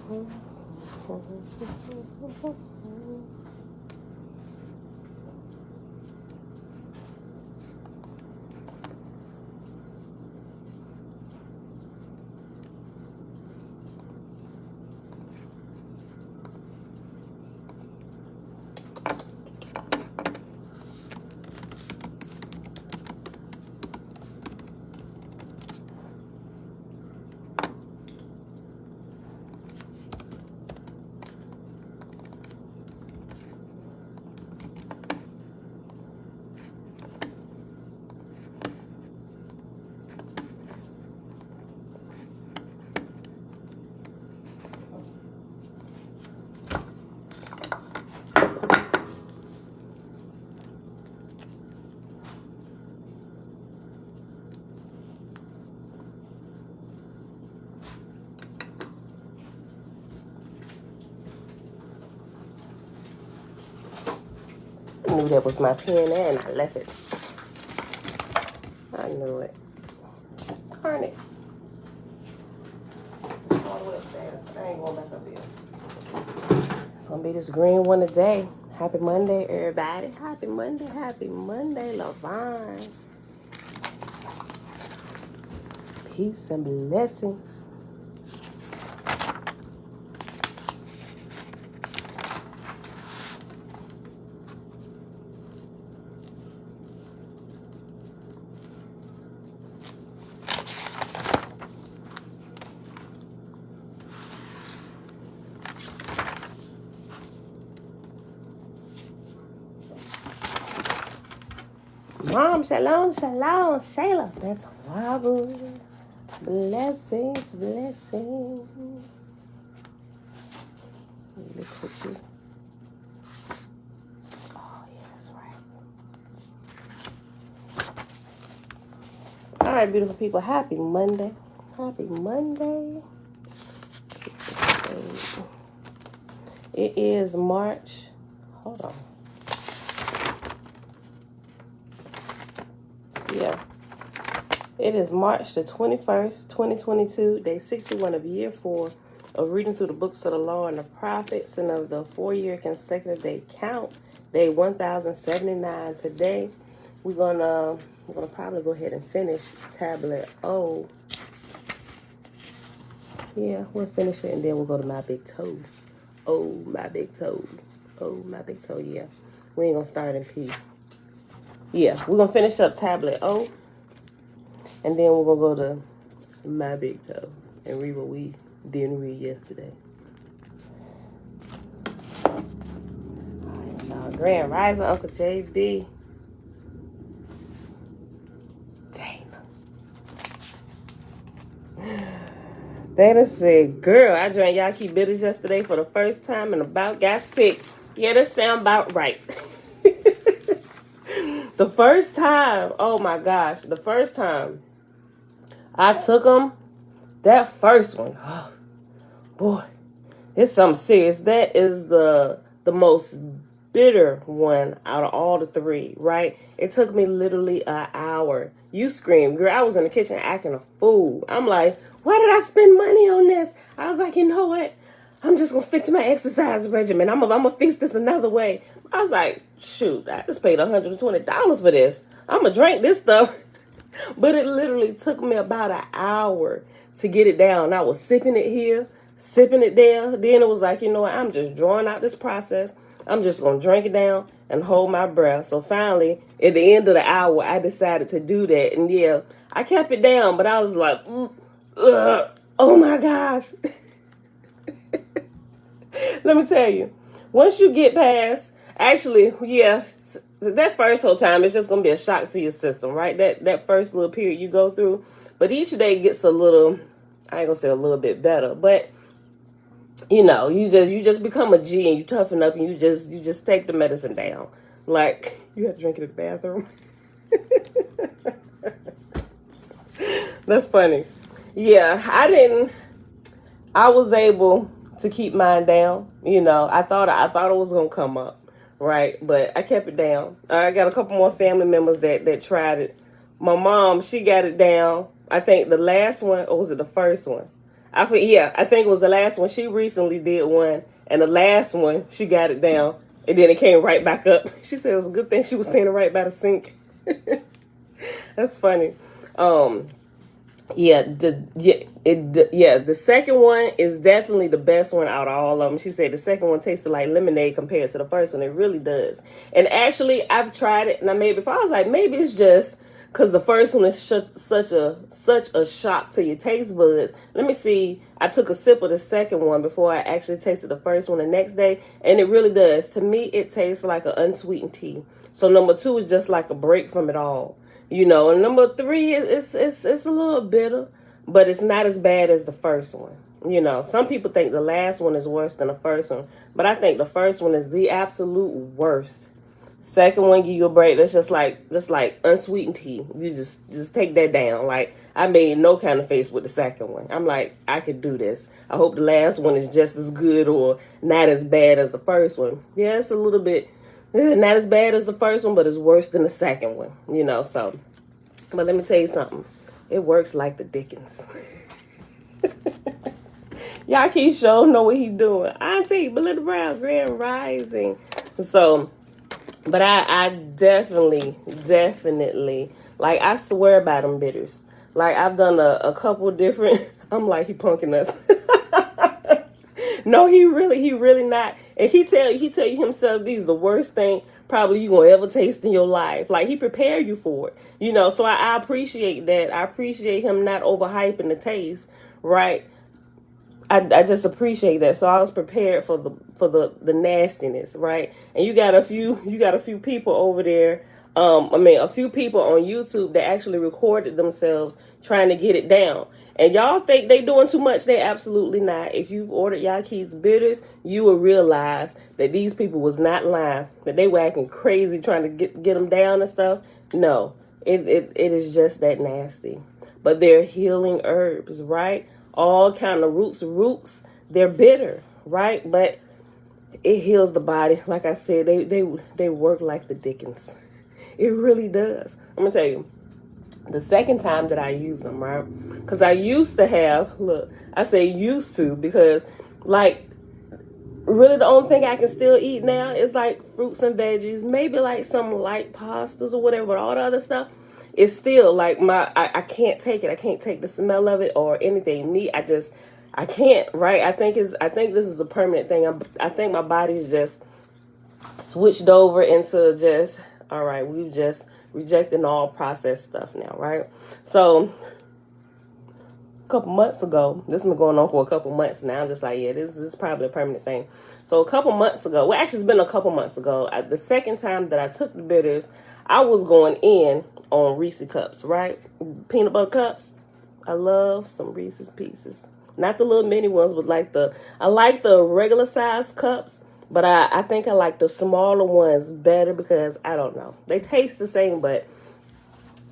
I knew that was my pen and I left it. I knew it. Darn it. All the way upstairs. I ain't going back up here. It's gonna be this green one today. Happy Monday, everybody. Happy Monday, Lavon. Peace and blessings. Mom, shalom, shalom, Shayla. That's wobble. Blessings, blessings. Look at you. Oh, yeah, that's right. All right, beautiful people. Happy Monday. Happy Monday. It is March. Hold on. Yeah. It is March the 21st, 2022, day 61 of year 4 of reading through the books of the law and the prophets and of the 4-year consecutive day count, day 1079. Today, we're gonna probably go ahead and finish tablet O. Yeah, we'll finish it and then we'll go to my big toe. Oh, my big toe. Oh, my big toe, yeah. We ain't gonna start in P. Yeah, we're gonna finish up tablet O. And then we're going to go to my big toe and read what we didn't read yesterday. All right, y'all. Grand Rising, Uncle JB. Dana. Dana said, girl, I drank Yaki bitters yesterday for the first time and about got sick. Yeah, that sound about right. The first time, oh my gosh, the first time I took them, that first one, oh, boy, it's something serious. That is the most bitter one out of all the 3, right? It took me literally an hour. You screamed, girl, I was in the kitchen acting a fool. I'm like, why did I spend money on this? I was like, you know what? I'm just going to stick to my exercise regimen. I'm gonna fix this another way. I was like, shoot, I just paid $120 for this. I'm going to drink this stuff. But it literally took me about an hour to get it down. I was sipping it here, sipping it there. Then it was like, you know what? I'm just drawing out this process. I'm just going to drink it down and hold my breath. So finally, at the end of the hour, I decided to do that. And yeah, I kept it down, but I was like, oh my gosh. Let me tell you, once you get past, actually, yeah, that first whole time, it's just going to be a shock to your system, right? That first little period you go through. But each day gets a little, I ain't going to say a little bit better, but, you know, you just become a G and you toughen up and you just take the medicine down. Like, you have to drink it in the bathroom. That's funny. Yeah, I was able to keep mine down. You know, I thought it was going to come up. Right, but I kept it down. I got a couple more family members that tried it. My mom, she got it down. I think the last one, or was it the first one? Yeah, I think it was the last one. She recently did one, and the last one she got it down, and then it came right back up. She said it was a good thing she was standing right by the sink. That's funny. Yeah, the second one is definitely the best one out of all of them. She said the second one tasted like lemonade compared to the first one. It really does. And actually, I've tried it, and I made it before. I was like, maybe it's just because the first one is such a shock to your taste buds. Let me see. I took a sip of the second one before I actually tasted the first one the next day, and it really does. To me, it tastes like an unsweetened tea. So number 2 is just like a break from it all. And number 3 is it's a little bitter, but it's not as bad as the first one. Some people think the last one is worse than the first one, but I think the first one is the absolute worst. Second one give you a break. That's just like unsweetened tea. You just take that down. Like, I made no kind of face with the second one. I'm like, I could do this. I hope the last one is just as good or not as bad as the first one. Yeah, it's a little bit not as bad as the first one, but it's worse than the second one. So. But let me tell you something. It works like the Dickens. Y'all keep showing know what he doing. Auntie, Belinda Brown, Grand Rising. So, but I definitely, like, I swear by them bitters. Like, I've done a couple different, I'm like, he punking us. No, he really not. And he tell you himself, these the worst thing probably you gonna ever taste in your life. Like, he prepared you for it, So I appreciate that. I appreciate him not overhyping the taste, right? I just appreciate that. So I was prepared for the nastiness, right? And you got a few people over there. A few people on YouTube that actually recorded themselves trying to get it down. And y'all think they doing too much? They absolutely not. If you've ordered Yaki's bitters, you will realize that these people was not lying. That they were acting crazy trying to get them down and stuff. No, it is just that nasty. But they're healing herbs, right? All kind of roots. They're bitter, right? But it heals the body. Like I said, they work like the Dickens. It really does. I'm going to tell you, the second time that I use them, right? Because I used to have, look, I say used to because, like, really the only thing I can still eat now is, like, fruits and veggies, maybe, like, some light pastas or whatever, but all the other stuff is still, like, I can't take it. I can't take the smell of it or anything. Me, I can't, right? I think this is a permanent thing. I think my body's just switched over into just... All right, we've just rejecting all processed stuff now, right? So a couple months ago, this has been going on for a couple months now. I'm just like, yeah, this is probably a permanent thing. So a couple months ago, well, actually, it's been a couple months ago. The second time that I took the bitters, I was going in on Reese cups, right? Peanut butter cups. I love some Reese's Pieces. Not the little mini ones, but I like the regular size cups. But I think I like the smaller ones better because, I don't know. They taste the same, but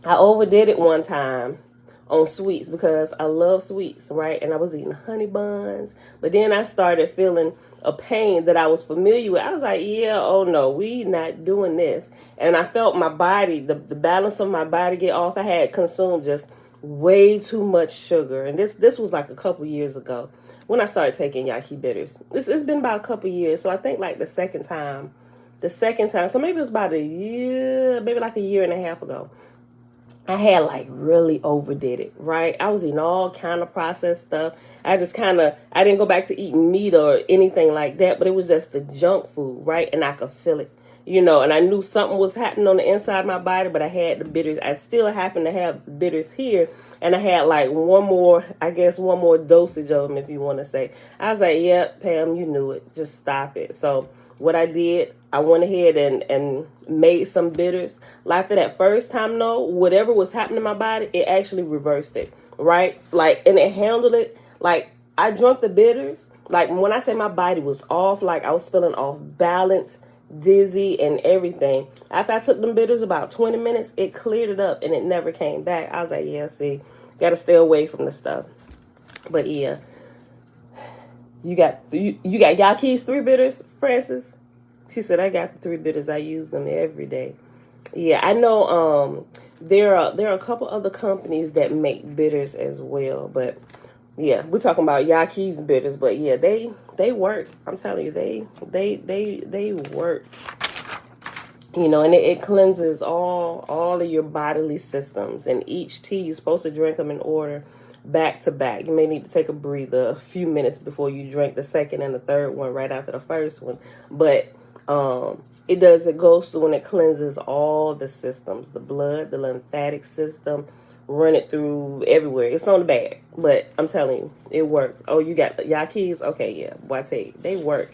I overdid it one time on sweets because I love sweets, right? And I was eating honey buns. But then I started feeling a pain that I was familiar with. I was like, yeah, oh no, we not doing this. And I felt my body, the balance of my body get off. I had consumed just way too much sugar. And this was like a couple years ago when I started taking Yaki bitters. It's been about a couple years. So I think like the second time, so maybe it was about a year, maybe like a year and a half ago. I had like really overdid it, right? I was eating all kind of processed stuff. I didn't go back to eating meat or anything like that, but it was just the junk food, right? And I could feel it, and I knew something was happening on the inside of my body, but I had the bitters. I still happen to have bitters here, and I had like one more dosage of them, if you want to say. I was like, yep, Pam, you knew it. Just stop it. So what I did, I went ahead and made some bitters. After that first time, though, whatever was happening in my body, it actually reversed it, right? And it handled it. I drank the bitters. When I say my body was off, I was feeling off balance, dizzy, and everything. After I took them bitters, about 20 minutes, it cleared it up, and it never came back. I was like, yeah, see, got to stay away from the stuff. But, yeah. You got Yaki's 3 bitters, Francis? She said, I got the 3 bitters. I use them every day. Yeah, I know there are a couple other companies that make bitters as well. But Yeah, we're talking about Yaki's bitters, but yeah, they work. I'm telling you, they work. You know, and it cleanses all of your bodily systems. And each tea, you're supposed to drink them in order, back to back. You may need to take a breather a few minutes before you drink the second and the third one right after the first one. But it goes through and it cleanses all the systems, the blood, the lymphatic system, run it through everywhere. It's on the bag, but I'm telling you, it works. Oh, you got Yakis? Okay, yeah. Boy, I tell you, they work.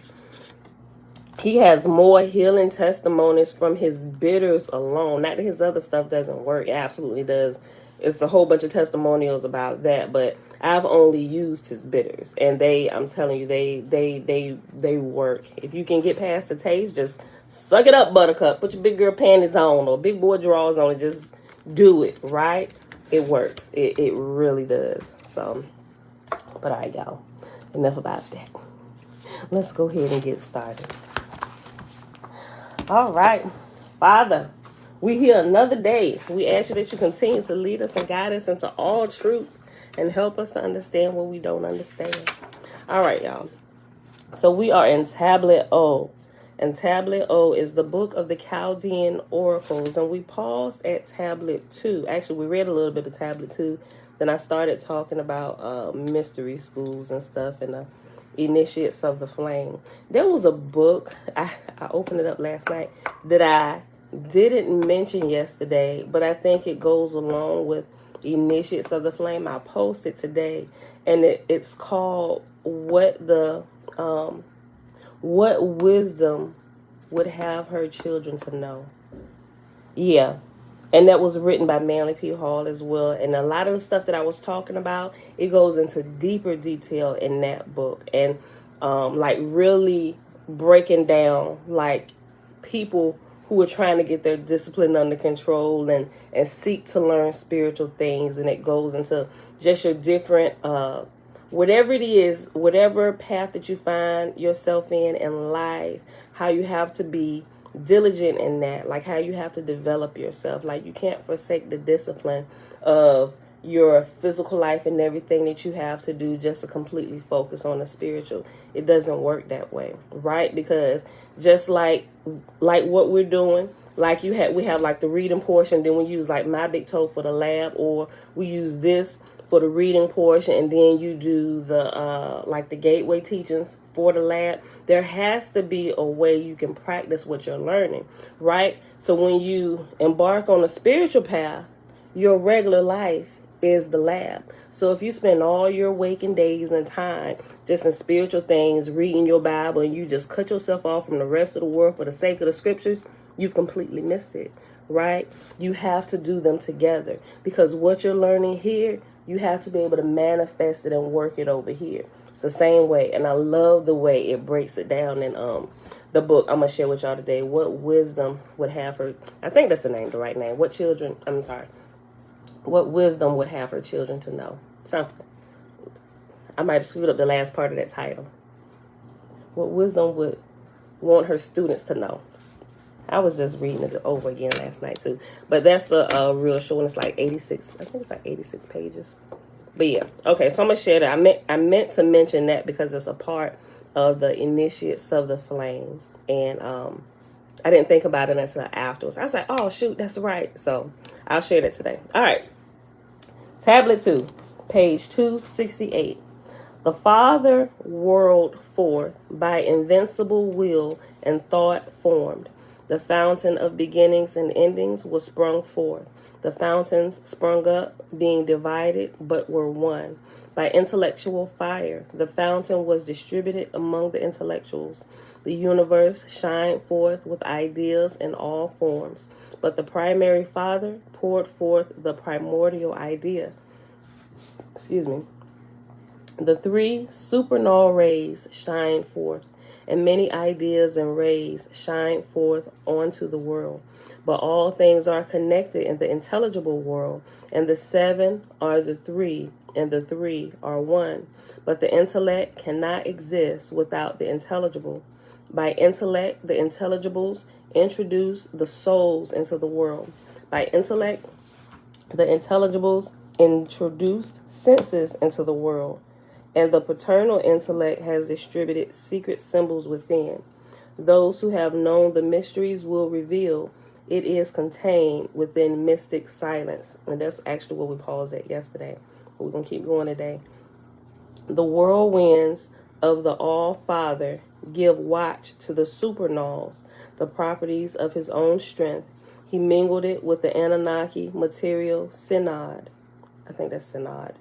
He has more healing testimonies from his bitters alone. Not that his other stuff doesn't work. It absolutely does. It's a whole bunch of testimonials about that, but I've only used his bitters, and I'm telling you, they work. If you can get past the taste, just suck it up, Buttercup. Put your big girl panties on or big boy drawers on and just do it, right? It works. It really does. So, but all right, y'all. Enough about that. Let's go ahead and get started. All right, Father, we here another day. We ask you that you continue to lead us and guide us into all truth and help us to understand what we don't understand. All right, y'all. So we are in Tablet O. And Tablet O is the book of the Chaldean oracles. And we paused at Tablet 2. Actually, we read a little bit of Tablet 2. Then I started talking about mystery schools and stuff and Initiates of the Flame. There was a book, I opened it up last night, that I didn't mention yesterday, but I think it goes along with Initiates of the Flame. I posted today, and it's called What Wisdom Would Have Her Children to Know. Yeah. And that was written by Manly P. Hall as well. And a lot of the stuff that I was talking about, it goes into deeper detail in that book. And like really breaking down like people who are trying to get their discipline under control and seek to learn spiritual things. And it goes into just your different, whatever it is, whatever path that you find yourself in life, how you have to be diligent in that, like how you have to develop yourself. Like you can't forsake the discipline of your physical life and everything that you have to do just to completely focus on the spiritual. It doesn't work that way, right? Because just like what we're doing, like we have like the reading portion, then we use like my big toe for the lab, or we use this for the reading portion, and then you do the like the gateway teachings for the lab. There has to be a way you can practice what you're learning, right? So when you embark on a spiritual path, your regular life is the lab. So if you spend all your waking days and time just in spiritual things, reading your Bible, and you just cut yourself off from the rest of the world for the sake of the scriptures, you've completely missed it, right? You have to do them together, because what you're learning here, you have to be able to manifest it and work it over here. It's the same way. And I love the way it breaks it down in the book I'm going to share with y'all today. What wisdom would have her, I think that's the name, the right name. What wisdom would have her children to know? Something. I might have screwed up the last part of that title. What wisdom would want her students to know? I was just reading it over again last night too. But that's a real short one. It's like 86. I think it's like 86 pages. But yeah. Okay, so I'm going to share that. I meant to mention that because it's a part of the Initiates of the Flame. And I didn't think about it until afterwards. I was like, oh, shoot, that's right. So I'll share that today. All right. Tablet 2, page 268. The Father whirled forth by invincible will and thought formed. The fountain of beginnings and endings was sprung forth. The fountains sprung up, being divided, but were one. By intellectual fire, the fountain was distributed among the intellectuals. The universe shined forth with ideas in all forms. But the primary Father poured forth the primordial idea. The three supernal rays shined forth, and many ideas and rays shine forth onto the world. But all things are connected in the intelligible world, and the seven are the three, and the three are one. But the intellect cannot exist without the intelligible. By intellect, the intelligibles introduce the souls into the world. By intellect, the intelligibles introduced senses into the world. and the paternal intellect has distributed secret symbols within. Those who have known the mysteries will reveal it is contained within mystic silence. And that's actually what we paused at yesterday. We're going to keep going today. The whirlwinds of the All-Father give watch to the supernals, the properties of his own strength. He mingled it with the Annunaki material synod. I think that's synod.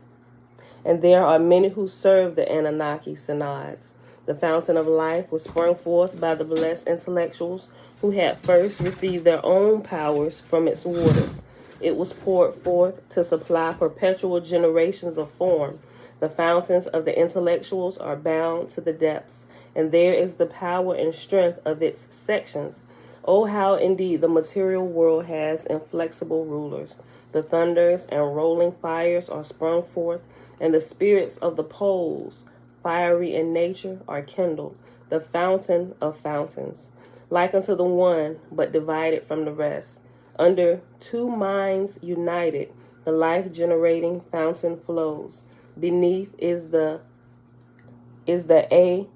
And there are many who serve the Annunaki synods. The fountain of life was sprung forth by the blessed intellectuals who had first received their own powers from its waters. It was poured forth to supply perpetual generations of form. The fountains of the intellectuals are bound to the depths, and there is the power and strength of its sections. Oh, how indeed the material world has inflexible rulers. The thunders and rolling fires are sprung forth, and the spirits of the poles, fiery in nature, are kindled, the fountain of fountains, like unto the one, but divided from the rest. Under two minds united, the life-generating fountain flows. Beneath is the a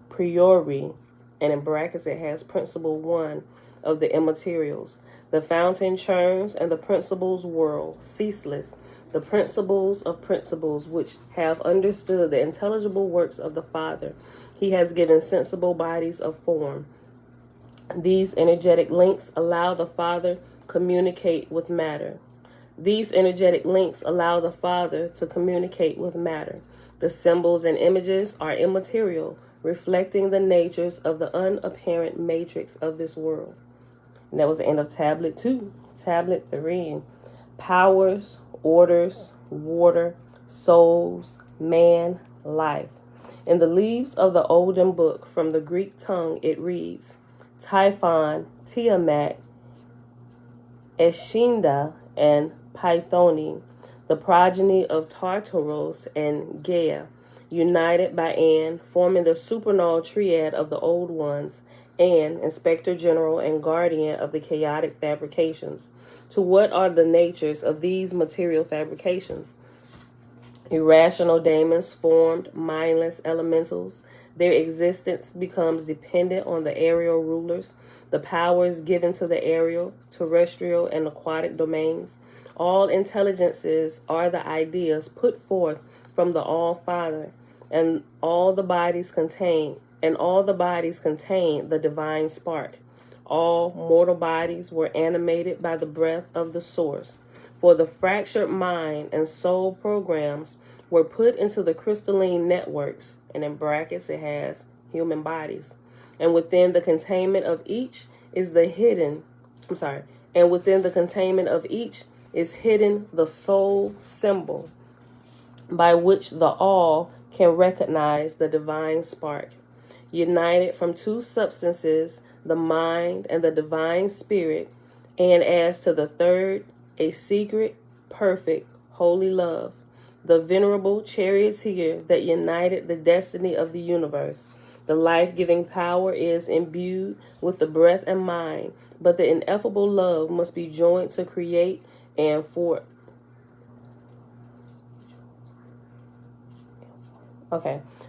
priori, and in brackets it has principle one of the immaterials. The fountain churns and the principles whirl, ceaseless. The principles of principles which have understood the intelligible works of the Father. He has given sensible bodies of form. These energetic links allow the Father communicate with matter. These energetic links allow the Father to communicate with matter. The symbols and images are immaterial, reflecting the natures of the unapparent matrix of this world. And that was the end of Tablet 2. Tablet 3. Powers, orders, water, souls, man, life. In the leaves of the Olden Book, from the Greek tongue, it reads, Typhon, Tiamat, Eshinda, and Pythoni, the progeny of Tartaros and Gaia, united by An, forming the supernal triad of the old ones, and Inspector General and Guardian of the chaotic fabrications. To what are the natures of these material fabrications? Irrational daemons formed mindless elementals. Their existence becomes dependent on the aerial rulers, the powers given to the aerial, terrestrial, and aquatic domains. All intelligences are the ideas put forth from the All-Father, and all the bodies contain the divine spark. All mortal bodies were animated by the breath of the source. For the fractured mind and soul programs were put into the crystalline networks, and in brackets it has human bodies. And within the containment of each is hidden the soul symbol by which the all can recognize the divine spark. United from two substances, the mind and the divine spirit, and as to the third, a secret, perfect, holy love, the venerable charioteer that united the destiny of the universe. The life-giving power is imbued with the breath and mind, but the ineffable love must be joined to create and for...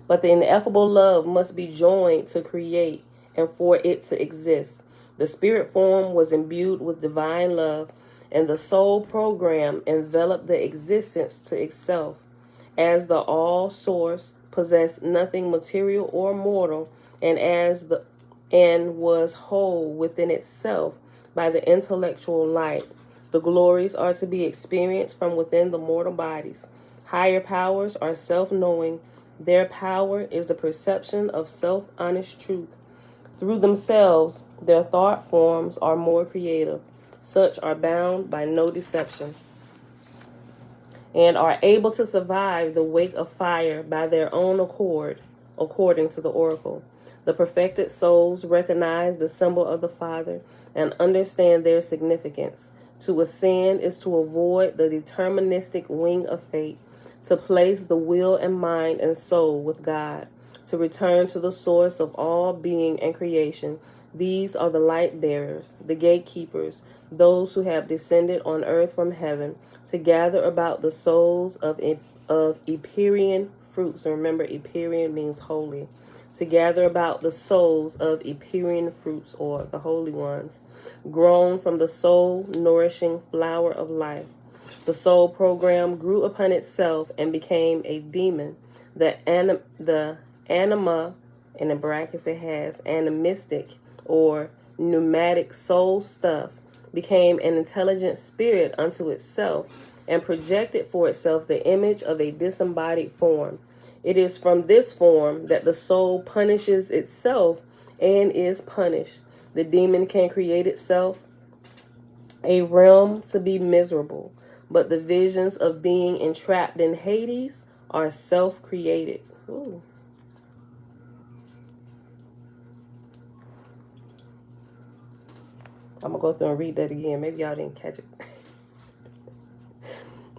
But the ineffable love must be joined to create and for it to exist. The spirit form was imbued with divine love, and the soul program enveloped the existence to itself. As the all source possessed nothing material or mortal, and was whole within itself by the intellectual light, the glories are to be experienced from within the mortal bodies. Higher powers are self-knowing. Their power is the perception of self-honest truth. Through themselves, their thought forms are more creative. Such are bound by no deception, and are able to survive the wake of fire by their own accord, according to the oracle. The perfected souls recognize the symbol of the Father and understand their significance. To ascend is to avoid the deterministic wing of fate, to place the will and mind and soul with God, to return to the source of all being and creation. These are the light bearers, the gatekeepers, those who have descended on earth from heaven to gather about the souls of Empyrean fruits. And remember, Empyrean means holy. To gather about the souls of Empyrean fruits, or the holy ones, grown from the soul-nourishing flower of life. The soul program grew upon itself and became a demon. The anima, in the brackets it has, animistic or pneumatic soul stuff, became an intelligent spirit unto itself and projected for itself the image of a disembodied form. It is from this form that the soul punishes itself and is punished. The demon can create itself a realm to be miserable, but the visions of being entrapped in Hades are self-created. Ooh. I'm going to go through and read that again. Maybe y'all didn't catch it.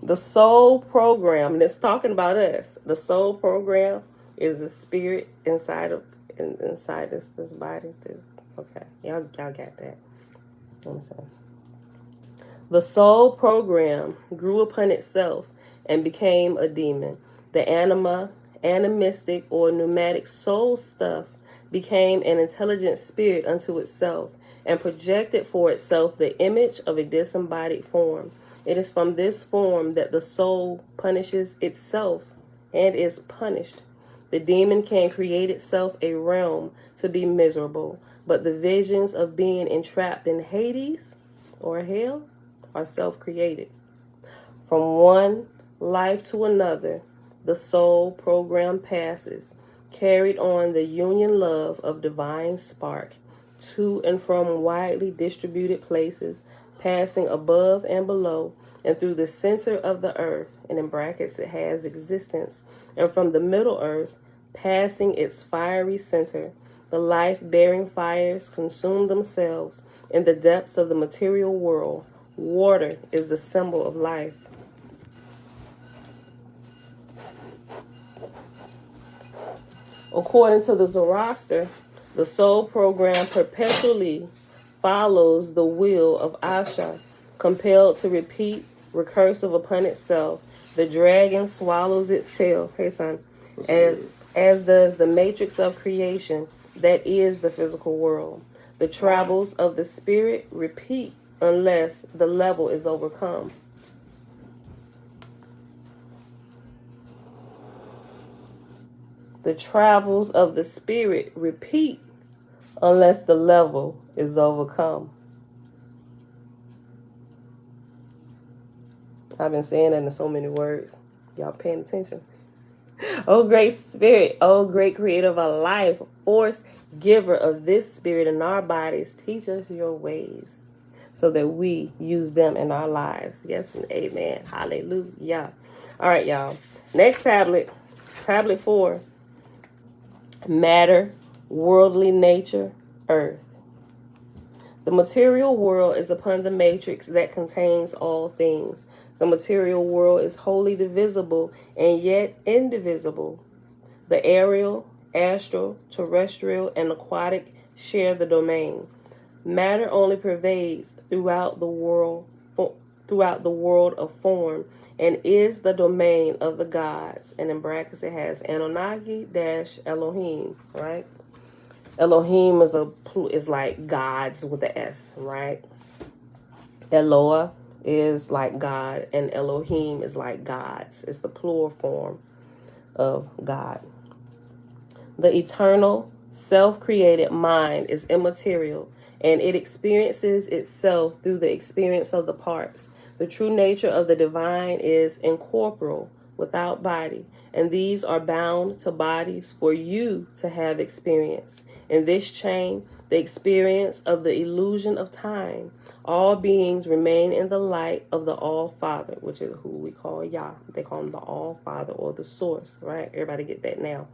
The soul program, and it's talking about us. The soul program is the spirit inside this body. Okay, y'all got that. The soul program grew upon itself and became a demon. The animistic or pneumatic soul stuff became an intelligent spirit unto itself and projected for itself the image of a disembodied form. It is from this form that the soul punishes itself and is punished. The demon can create itself a realm to be miserable, but the visions of being entrapped in Hades or hell are self-created. From one life to another, the soul program passes, carried on the union love of divine spark, to and from widely distributed places, passing above and below, and through the center of the earth, and in brackets it has existence, and from the middle earth, passing its fiery center, the life-bearing fires consume themselves in the depths of the material world. Water is the symbol of life. According to the Zoroaster, the soul program perpetually follows the will of Asha, compelled to repeat recursive upon itself. The dragon swallows its tail, hey son, as does the matrix of creation that is the physical world. The travels of the spirit repeat unless the level is overcome. The travels of the spirit repeat unless the level is overcome. I've been saying that in so many words. Y'all paying attention? O great spirit, O great creator of our life, force giver of this spirit in our bodies, teach us your ways so that we use them in our lives. Yes and amen. Hallelujah. All right, y'all. Next tablet, tablet 4. Matter, worldly nature, earth. The material world is upon the matrix that contains all things. The material world is wholly divisible and yet indivisible. The aerial, astral, terrestrial, and aquatic share the domain. Matter only pervades throughout the world of form and is the domain of the gods. And in brackets it has Annunaki - Elohim, right? Elohim is like gods with the S, right? Eloah is like God, and Elohim is like gods. It's the plural form of God. The eternal, self-created mind is immaterial, and it experiences itself through the experience of the parts. The true nature of the divine is incorporeal, without body, and these are bound to bodies for you to have experience. In this chain, the experience of the illusion of time, all beings remain in the light of the All-Father, which is who we call Yah. They call him the All-Father or the Source, right? Everybody get that now.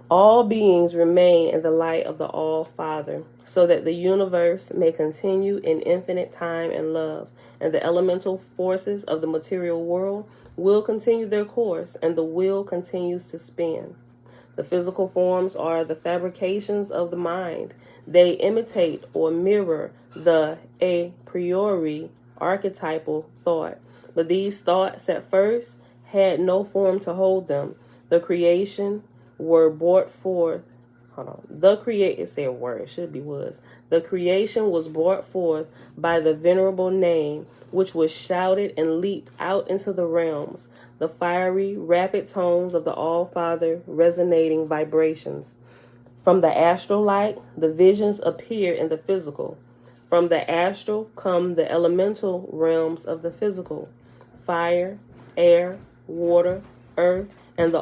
All beings remain in the light of the All-Father, so that the universe may continue in infinite time and love, and the elemental forces of the material world will continue their course, and the wheel continues to spin. The physical forms are the fabrications of the mind. They imitate or mirror the a priori archetypal thought, but these thoughts at first had no form to hold them. The creation were brought forth. Hold on. It said word, it should be was. The creation was brought forth by the venerable name, which was shouted and leaped out into the realms, the fiery, rapid tones of the All-Father resonating vibrations. From the astral light, the visions appear in the physical. From the astral come the elemental realms of the physical: fire, air, water, earth, and the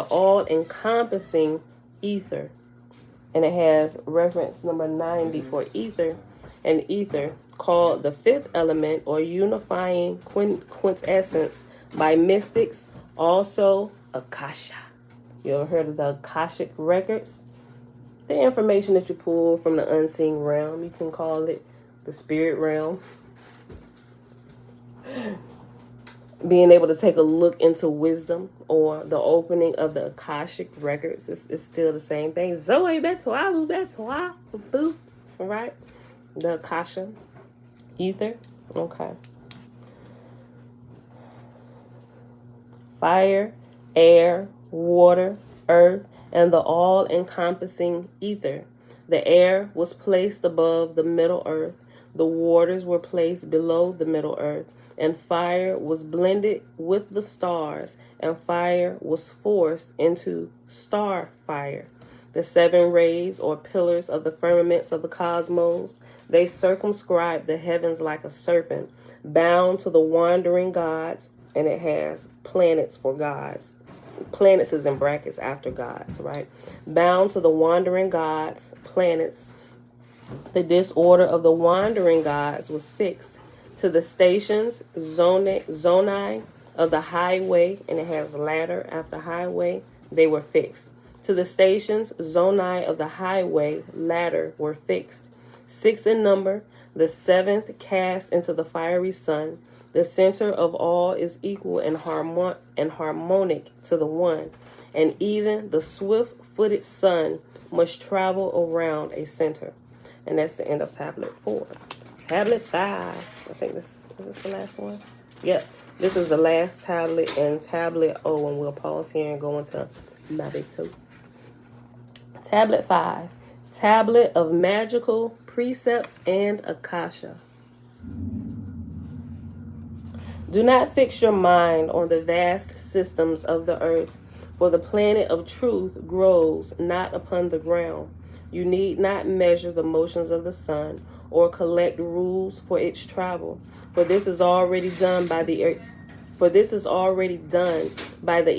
all-encompassing ether. And it has reference number 90 for ether. And ether, called the fifth element or unifying quintessence by mystics, also Akasha. You ever heard of the Akashic records? The information that you pull from the unseen realm. You can call it the spirit realm. Being able to take a look into wisdom or the opening of the Akashic records is still the same thing. Zoe Betoalu Betoa Boo. Right? The Akasha. Ether. Okay. Fire, air, water, earth, and the all-encompassing ether. The air was placed above the middle earth. The waters were placed below the middle earth. And fire was blended with the stars, and fire was forced into star fire. The seven rays or pillars of the firmaments of the cosmos, they circumscribe the heavens like a serpent, bound to the wandering gods, and it has planets for gods. Planets is in brackets after gods, right? Bound to the wandering gods, planets. The disorder of the wandering gods was fixed to the stations, zonai of the highway, and it has ladder after highway, they were fixed. To the stations, zonai of the highway, ladder were fixed. 6 in number, the seventh cast into the fiery sun. The center of all is equal and harmonic to the one, and even the swift-footed sun must travel around a center. And that's the end of tablet 4. Tablet 5. I think is this the last one? Yep. This is the last tablet and tablet O, and we'll pause here and go into tablet 2. Tablet 5. Tablet of magical precepts and Akasha. Do not fix your mind on the vast systems of the earth, for the planet of truth grows not upon the ground. You need not measure the motions of the sun or collect rules for its travel, for this is already done by the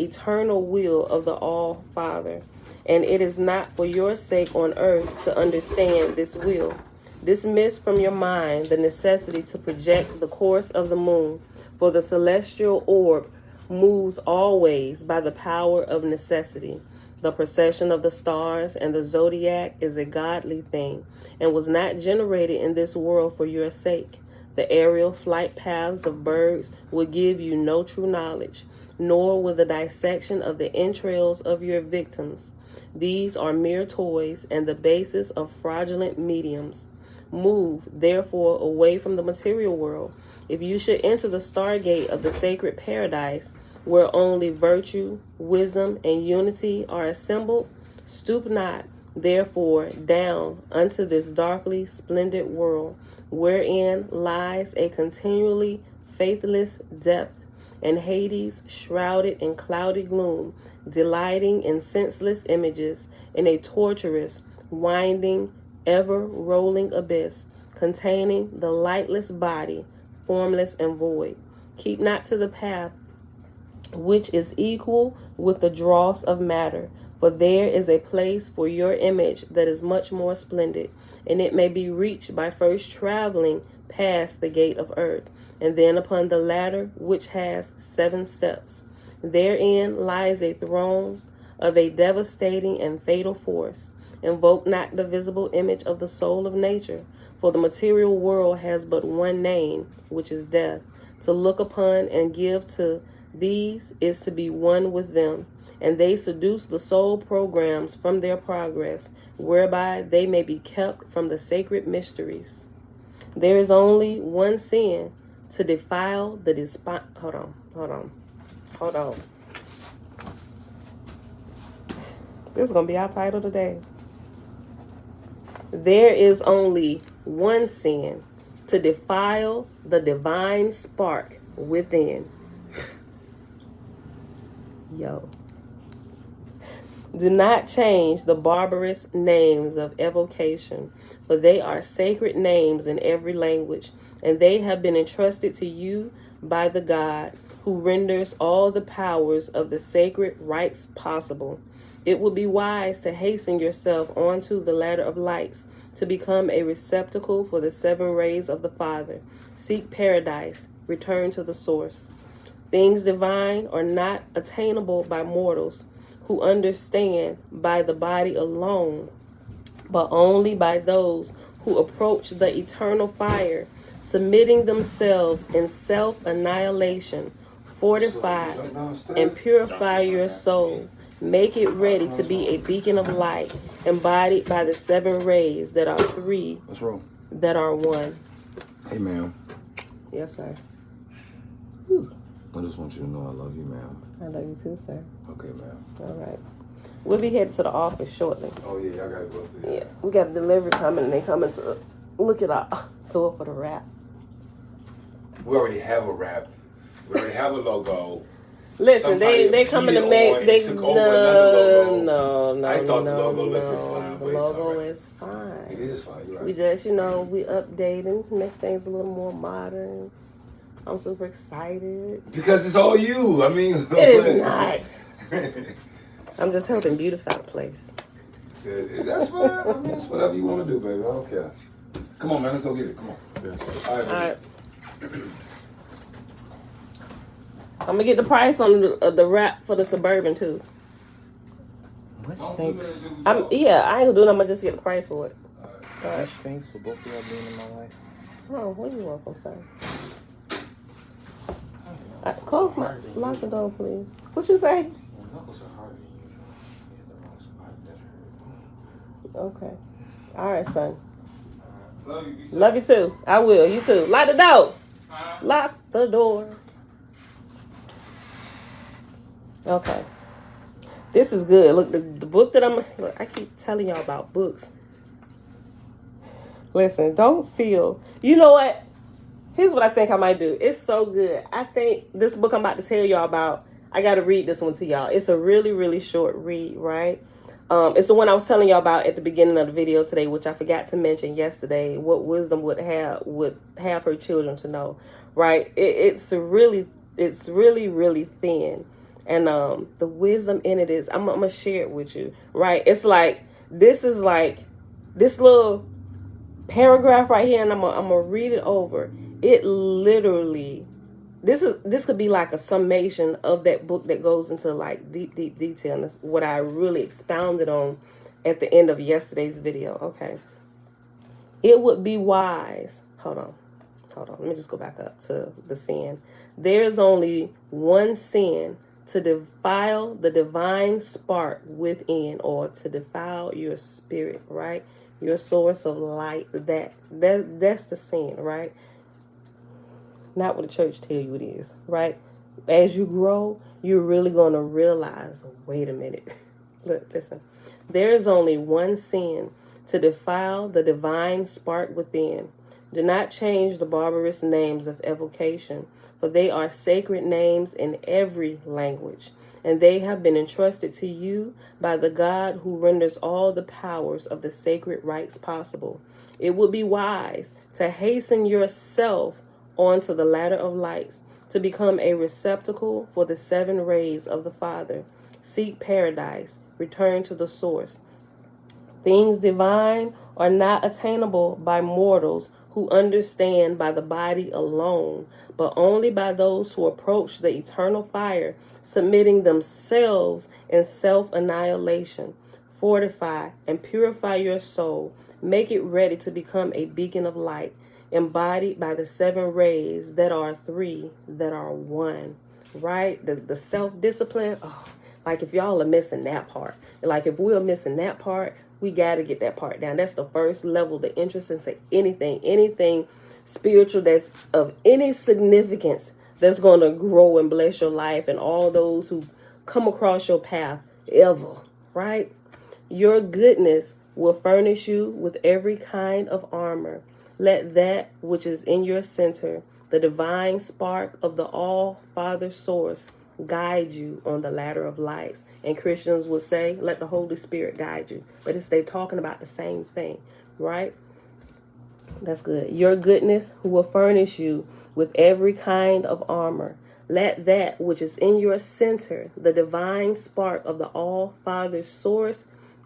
eternal will of the All-Father, and it is not for your sake on earth to understand this will. Dismiss from your mind the necessity to project the course of the moon, for the celestial orb moves always by the power of necessity. The procession of the stars and the zodiac is a godly thing, and was not generated in this world for your sake. The aerial flight paths of birds will give you no true knowledge, nor will the dissection of the entrails of your victims. These are mere toys and the basis of fraudulent mediums. Move, therefore, away from the material world. If you should enter the stargate of the sacred paradise, where only virtue, wisdom, and unity are assembled, stoop not, therefore, down unto this darkly splendid world, wherein lies a continually faithless depth, and Hades shrouded in cloudy gloom, delighting in senseless images, in a torturous, winding, ever-rolling abyss, containing the lightless body, formless and void. Keep not to the path which is equal with the dross of matter, for there is a place for your image that is much more splendid, and it may be reached by first traveling past the gate of earth, and then upon the ladder which has 7 steps. Therein lies a throne of a devastating and fatal force. Invoke not the visible image of the soul of nature, for the material world has but one name, which is death. To look upon and give to these is to be one with them, and they seduce the soul programs from their progress, whereby they may be kept from the sacred mysteries. There is only one sin, to defile the hold on. This is going to be our title today. There is only one sin: to defile the divine spark within. Yo. Do not change the barbarous names of evocation, for they are sacred names in every language, and they have been entrusted to you by the God who renders all the powers of the sacred rites possible. It would be wise to hasten yourself onto the ladder of lights, to become a receptacle for the 7 rays of the Father. Seek paradise, return to the source. Things divine are not attainable by mortals who understand by the body alone, but only by those who approach the eternal fire, submitting themselves in self-annihilation. Fortify and purify your soul. Make it ready to be a beacon of light, embodied by the 7 rays that are 3, that are 1. Hey, ma'am. Yes, sir. I just want you to know I love you, ma'am. I love you too, sir. Okay, ma'am. All right. We'll be headed to the office shortly. Oh, yeah, y'all got to go through. Yeah, we got a delivery coming, and they coming to look at our tour for the wrap. We already have a wrap. We already have a logo. Listen, they coming to make no. I thought the logo looked fine. The logo is fine. It is fine. You're right. We just, we updating, make things a little more modern. I'm super excited. Because it's all you. I mean, it is not. I'm just helping beautify the place. That's fine. I mean, it's whatever you want to do, baby. I don't care. Come on, man. Let's go get it. Come on. All right. I'm gonna get the price on the wrap for the Suburban too. Which thanks? I ain't gonna do it. I'm gonna just get the price for it. All right. Which thanks for both of y'all being in my life. Oh, what are you welcome, sir? Close lock the door, please. What you say? Okay. All right, son. Love you too. I will. You too. Lock the door. Lock the door. Okay. This is good. Look, the book that I keep telling y'all about books. Listen, don't feel. You know what? Here's what I think I might do. It's so good. I think this book I'm about to tell y'all about, I got to read this one to y'all. It's a really, really short read, right? It's the one I was telling y'all about at the beginning of the video today, which I forgot to mention yesterday, what wisdom would have her children to know, right? It's really, really thin. And the wisdom in it is, I'm going to share it with you, right? It's like, this is like, this little paragraph right here, and I'm gonna read it over. It literally, this could be like a summation of that book that goes into like deep detail. And that's what I really expounded on at the end of yesterday's video. Okay. It would be wise. Hold on. Let me just go back up to the sin. There is only one sin: to defile the divine spark within, or to defile your spirit, right? Your source of light. That's the sin, right? Not what the church tell you it is, right? As you grow, you're really going to realize, wait a minute. Look, listen. There is only one sin: to defile the divine spark within. Do not change the barbarous names of evocation, for they are sacred names in every language, and they have been entrusted to you by the God who renders all the powers of the sacred rites possible. It would be wise to hasten yourself onto the ladder of lights, to become a receptacle for the 7 rays of the Father. Seek paradise, return to the source. Things divine are not attainable by mortals who understand by the body alone, but only by those who approach the eternal fire, submitting themselves in self-annihilation. Fortify and purify your soul. Make it ready to become a beacon of light, embodied by the 7 rays that are 3, that are 1. Right? The self-discipline. Oh, like if y'all are missing that part. Like if we're missing that part, We got to get that part down. That's the first level, the interest into anything spiritual that's of any significance that's going to grow and bless your life and all those who come across your path ever, right? Your goodness will furnish you with every kind of armor. Let that which is in your center, the divine spark of the All-Father source, guide you on the ladder of lights. And Christians would say, let the Holy Spirit guide you. But it's they talking about the same thing, right? That's good. Your goodness will furnish you with every kind of armor. Let that which is in your center, the divine spark of the All-Father source,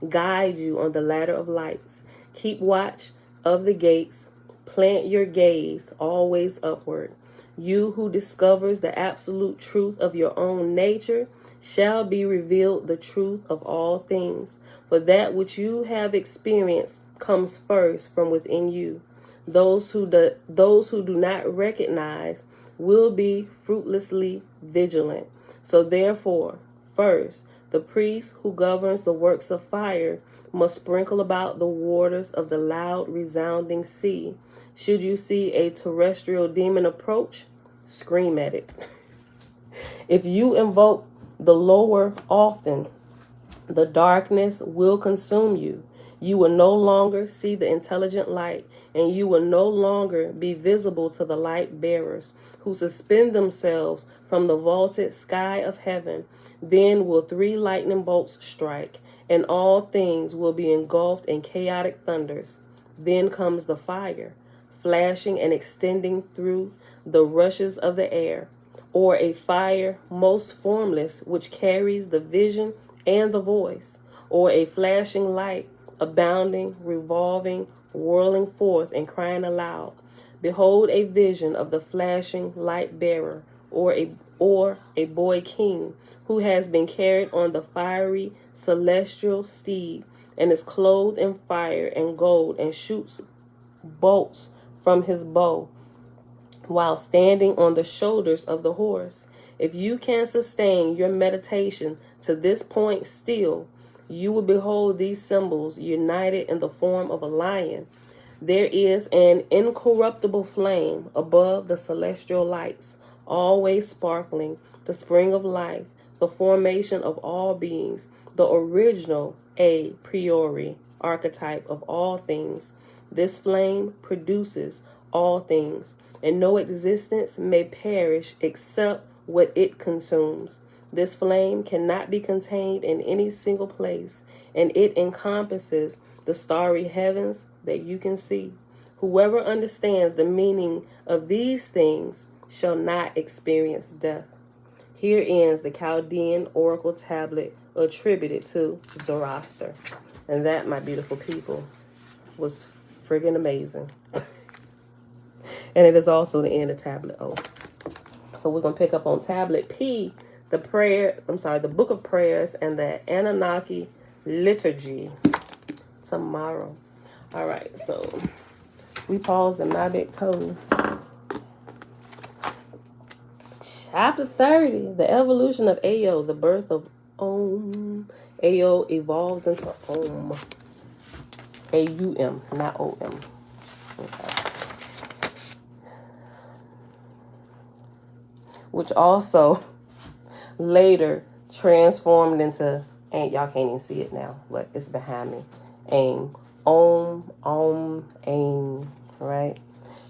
guide you on the ladder of lights. Keep watch of the gates. Plant your gaze always upward. You who discovers the absolute truth of your own nature shall be revealed the truth of all things. For that which you have experienced comes first from within you. Those who do not recognize will be fruitlessly vigilant. So therefore, first, the priest who governs the works of fire must sprinkle about the waters of the loud, resounding sea. Should you see a terrestrial demon approach, scream at it. If you invoke the lower often, the darkness will consume you. You will no longer see the intelligent light, and you will no longer be visible to the light bearers who suspend themselves from the vaulted sky of heaven. Then will 3 lightning bolts strike, and all things will be engulfed in chaotic thunders. Then comes the fire, flashing and extending through the rushes of the air, or a fire most formless which carries the vision and the voice, or a flashing light, abounding, revolving, whirling forth and crying aloud. Behold a vision of the flashing light bearer, or a boy king, who has been carried on the fiery celestial steed, and is clothed in fire and gold, and shoots bolts from his bow, while standing on the shoulders of the horse. If you can sustain your meditation to this point still, you will behold these symbols united in the form of a lion. There is an incorruptible flame above the celestial lights, always sparkling, the spring of life, the formation of all beings, the original a priori archetype of all things. This flame produces all things, and no existence may perish except what it consumes. This flame cannot be contained in any single place, and it encompasses the starry heavens that you can see. Whoever understands the meaning of these things shall not experience death. Here ends the Chaldean oracle tablet attributed to Zoroaster. And that, my beautiful people, was friggin' amazing. And it is also the end of tablet O. So we're going to pick up on tablet P, the book of prayers and the Annunaki liturgy tomorrow. All right, so we pause in my big toe. Chapter 30, the evolution of Ao, the birth of Om. Ao evolves into Om. A-U-M, not O-M. Okay. Which also later transformed into, and y'all can't even see it now, but it's behind me. Aim. Om, aim, right?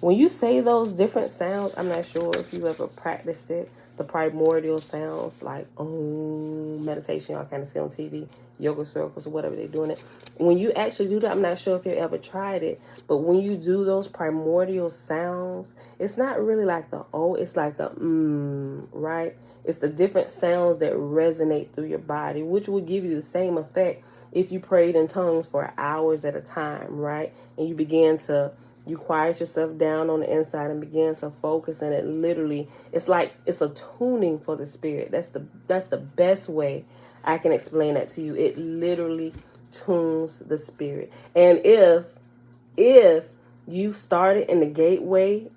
When you say those different sounds, I'm not sure if you ever practiced it, the primordial sounds like meditation, y'all kind of see on TV, yoga circles or whatever they're doing it. When you actually do that, I'm not sure if you ever tried it, but when you do those primordial sounds, it's not really like the O, it's like the right? It's the different sounds that resonate through your body, which will give you the same effect if you prayed in tongues for hours at a time, right? And you quiet yourself down on the inside and begin to focus, and it literally, it's like it's a tuning for the spirit. That's the best way I can explain that to you. It literally tunes the spirit. And if you started in the gateway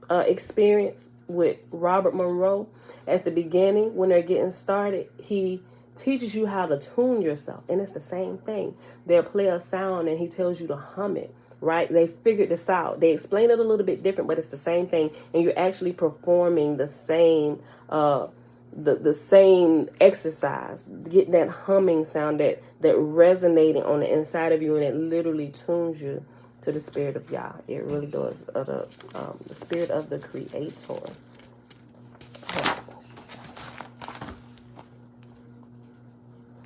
experience with Robert Monroe at the beginning when they're getting started, he teaches you how to tune yourself. And it's the same thing. They'll play a sound and he tells you to hum it, right? They figured this out. They explain it a little bit different, but it's the same thing. And you're actually performing the same the same exercise, getting that humming sound, that resonating on the inside of you, and it literally tunes you to the spirit of Yah. It really does. The spirit of the Creator.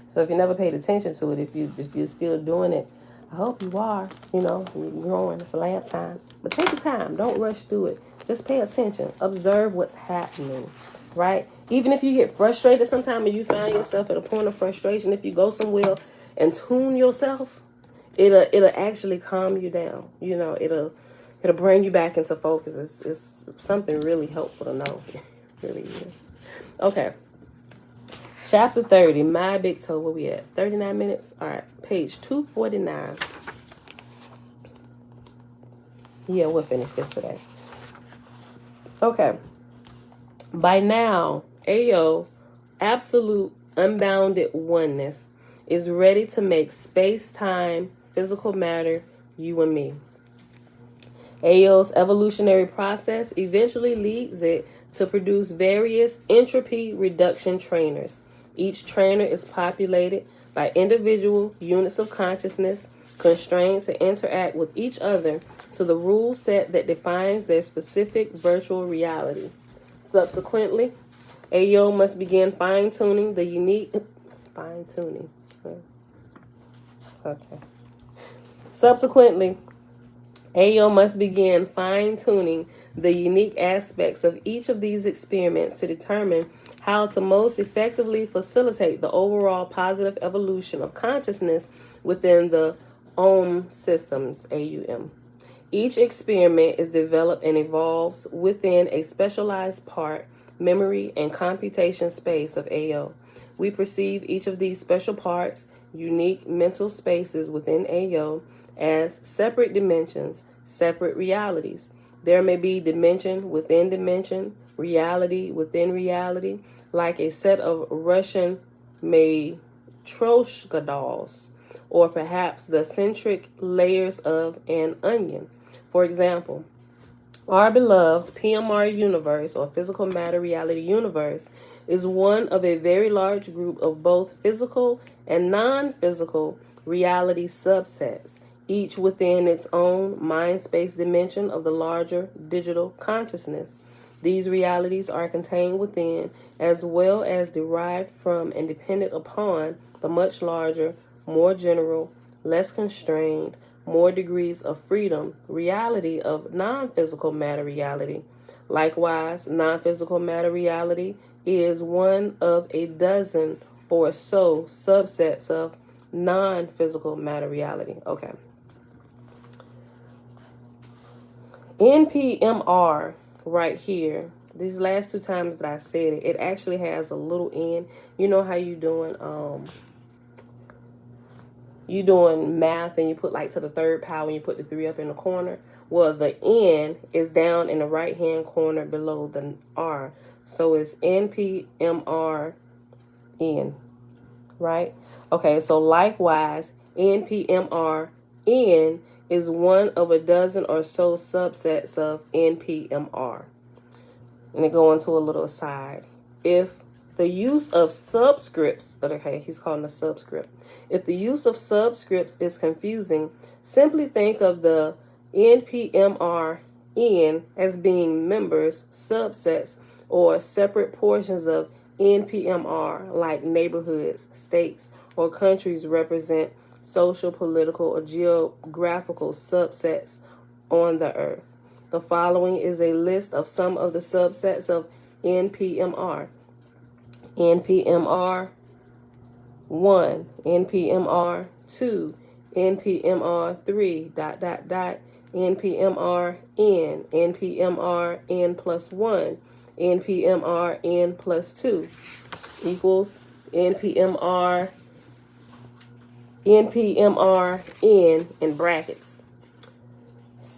So if you never paid attention to it, if you're still doing it, I hope you are. You know, you're growing. It's lab time. But take your time. Don't rush through it. Just pay attention. Observe what's happening, right? Even if you get frustrated sometime and you find yourself at a point of frustration, if you go somewhere and tune yourself, it'll actually calm you down. You know, it'll bring you back into focus. It's something really helpful to know. It really is. Okay. Chapter 30, my big toe. Where we at? 39 minutes? All right. Page 249. Yeah, we'll finish this today. Okay. By now, Ayo, absolute unbounded oneness, is ready to make space-time, physical matter, you and me. Ayo's evolutionary process eventually leads it to produce various entropy reduction trainers. Each trainer is populated by individual units of consciousness constrained to interact with each other to the rule set that defines their specific virtual reality. Subsequently, Ayo must begin fine-tuning the unique... Fine-tuning. Okay. Subsequently, Ayo must begin fine-tuning the unique aspects of each of these experiments to determine how to most effectively facilitate the overall positive evolution of consciousness within the OM systems, AUM. Each experiment is developed and evolves within a specialized part, memory, and computation space of Ayo. We perceive each of these special parts, unique mental spaces within Ayo, as separate dimensions, separate realities. There may be dimension within dimension, reality within reality, like a set of Russian Matryoshka dolls, or perhaps the centric layers of an onion. For example, our beloved PMR universe, or physical matter reality universe, is one of a very large group of both physical and non-physical reality subsets, each within its own mind-space dimension of the larger digital consciousness. These realities are contained within, as well as derived from and dependent upon, the much larger, more general, less constrained, more degrees of freedom reality of non-physical matter reality. Likewise, non-physical matter reality is one of a dozen or so subsets of non-physical matter reality. Okay. NPMR right here, these last two times that I said it, it actually has a little N. You know how you doing math and you put like to the third power and you put the 3 up in the corner? Well, the N is down in the right hand corner below the R. So it's NPMR N, right? Okay, so likewise, NPMR N is one of a dozen or so subsets of NPMR. And it go into a little aside. If the use of subscripts, okay, he's calling a subscript. If the use of subscripts is confusing, simply think of the NPMR N as being members, subsets, or separate portions of NPMR, like neighborhoods, states, or countries represent social, political, or geographical subsets on the earth. The following is a list of some of the subsets of NPMR. NPMR 1, NPMR 2, NPMR 3, NPMR N, NPMR N plus 1, NPMR N plus 2 equals NPMR N in brackets.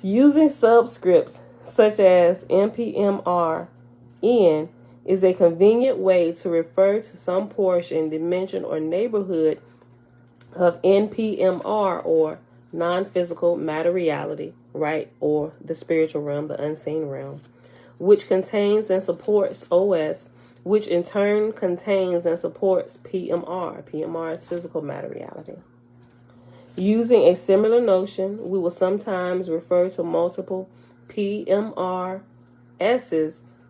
Using subscripts such as NPMR N is a convenient way to refer to some portion, dimension, or neighborhood of NPMR, or non-physical matter reality, right, or the spiritual realm, the unseen realm, which contains and supports OS, which in turn contains and supports PMR. PMR is physical matter reality. Using a similar notion, we will sometimes refer to multiple PMRSs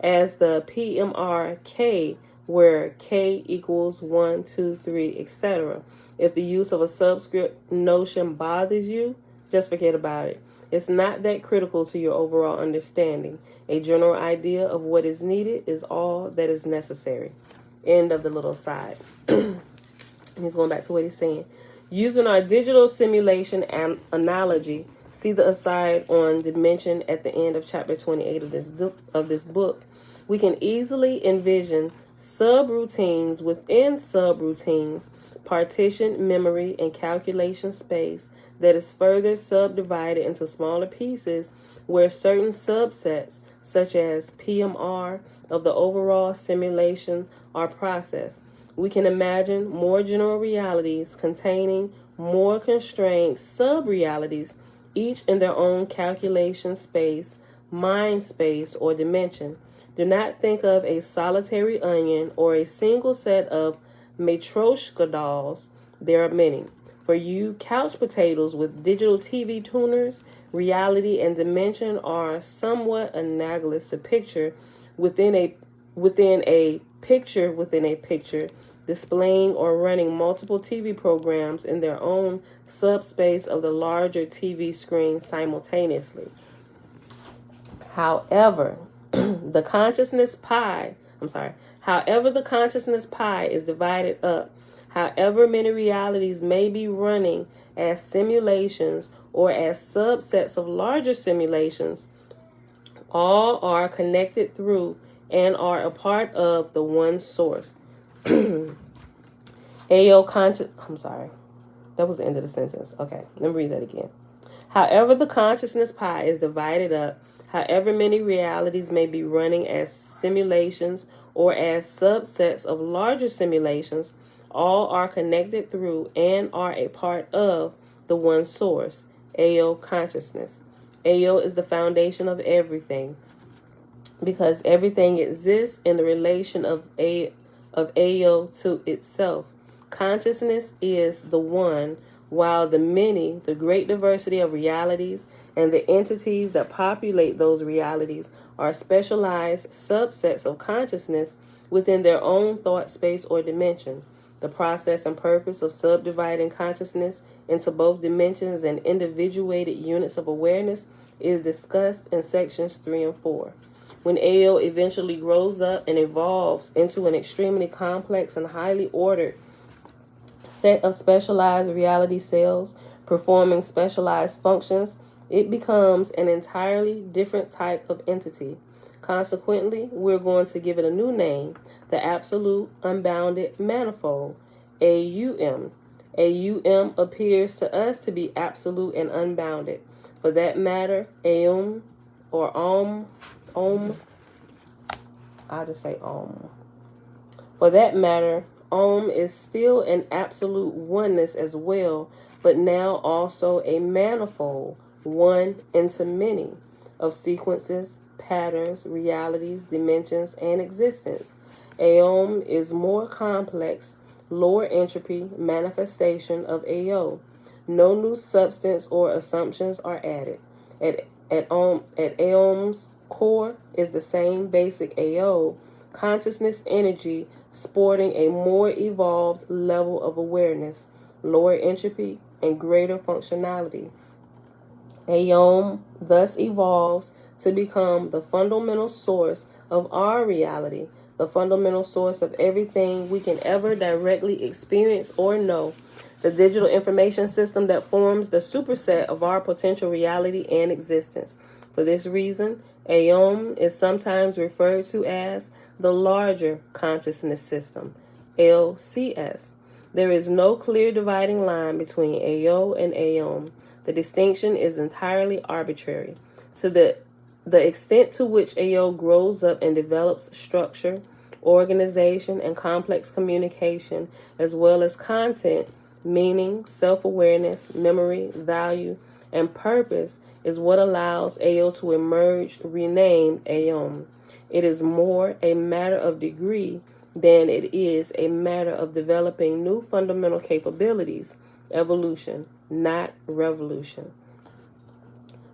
as the PMRK, where K equals 1, 2, 3, etc. If the use of a subscript notion bothers you, just forget about it. It's not that critical to your overall understanding. A general idea of what is needed is all that is necessary. End of the little side. He's going back to what he's saying. Using our digital simulation analogy, see the aside on dimension at the end of chapter 28 of this book, we can easily envision subroutines within subroutines, partitioned memory and calculation space that is further subdivided into smaller pieces where certain subsets, such as PMR, of the overall simulation are processed. We can imagine more general realities containing more constrained sub-realities, each in their own calculation space, mind space, or dimension. Do not think of a solitary onion or a single set of Matryoshka dolls. There are many. For you couch potatoes with digital TV tuners, reality and dimension are somewhat analogous to picture within a picture within a picture, displaying or running multiple TV programs in their own subspace of the larger TV screen simultaneously. However, the consciousness pie is divided up. However many realities may be running as simulations or as subsets of larger simulations, all are connected through and are a part of the one source. That was the end of the sentence. Okay, let me read that again. However, the consciousness pie is divided up. However many realities may be running as simulations or as subsets of larger simulations, all are connected through and are a part of the one source, AO consciousness. AO is the foundation of everything, because everything exists in the relation of AO to itself. Consciousness is the one, while the many, the great diversity of realities and the entities that populate those realities are specialized subsets of consciousness within their own thought space or dimension. The process and purpose of subdividing consciousness into both dimensions and individuated units of awareness is discussed in sections 3 and 4. When AO eventually grows up and evolves into an extremely complex and highly ordered set of specialized reality cells performing specialized functions, it becomes an entirely different type of entity. Consequently, we're going to give it a new name, the Absolute Unbounded Manifold, AUM. AUM appears to us to be absolute and unbounded. For that matter, AUM or I'll just say For that matter, is still an absolute oneness as well, but now also a manifold, one into many, of sequences, patterns, realities, dimensions, and existence. AOM is more complex, lower entropy manifestation of AO. No new substance or assumptions are added. At AOM's core is the same basic AO, consciousness energy sporting a more evolved level of awareness, lower entropy, and greater functionality. AOM thus evolves to become the fundamental source of our reality, the fundamental source of everything we can ever directly experience or know, the digital information system that forms the superset of our potential reality and existence. For this reason, AOM is sometimes referred to as the larger consciousness system, LCS. There is no clear dividing line between AO and AOM. The distinction is entirely arbitrary. To the extent to which AO grows up and develops structure, organization, and complex communication, as well as content, meaning, self-awareness, memory, value, and purpose, is what allows AO to emerge, renamed AOM. It is more a matter of degree than it is a matter of developing new fundamental capabilities, evolution, not revolution.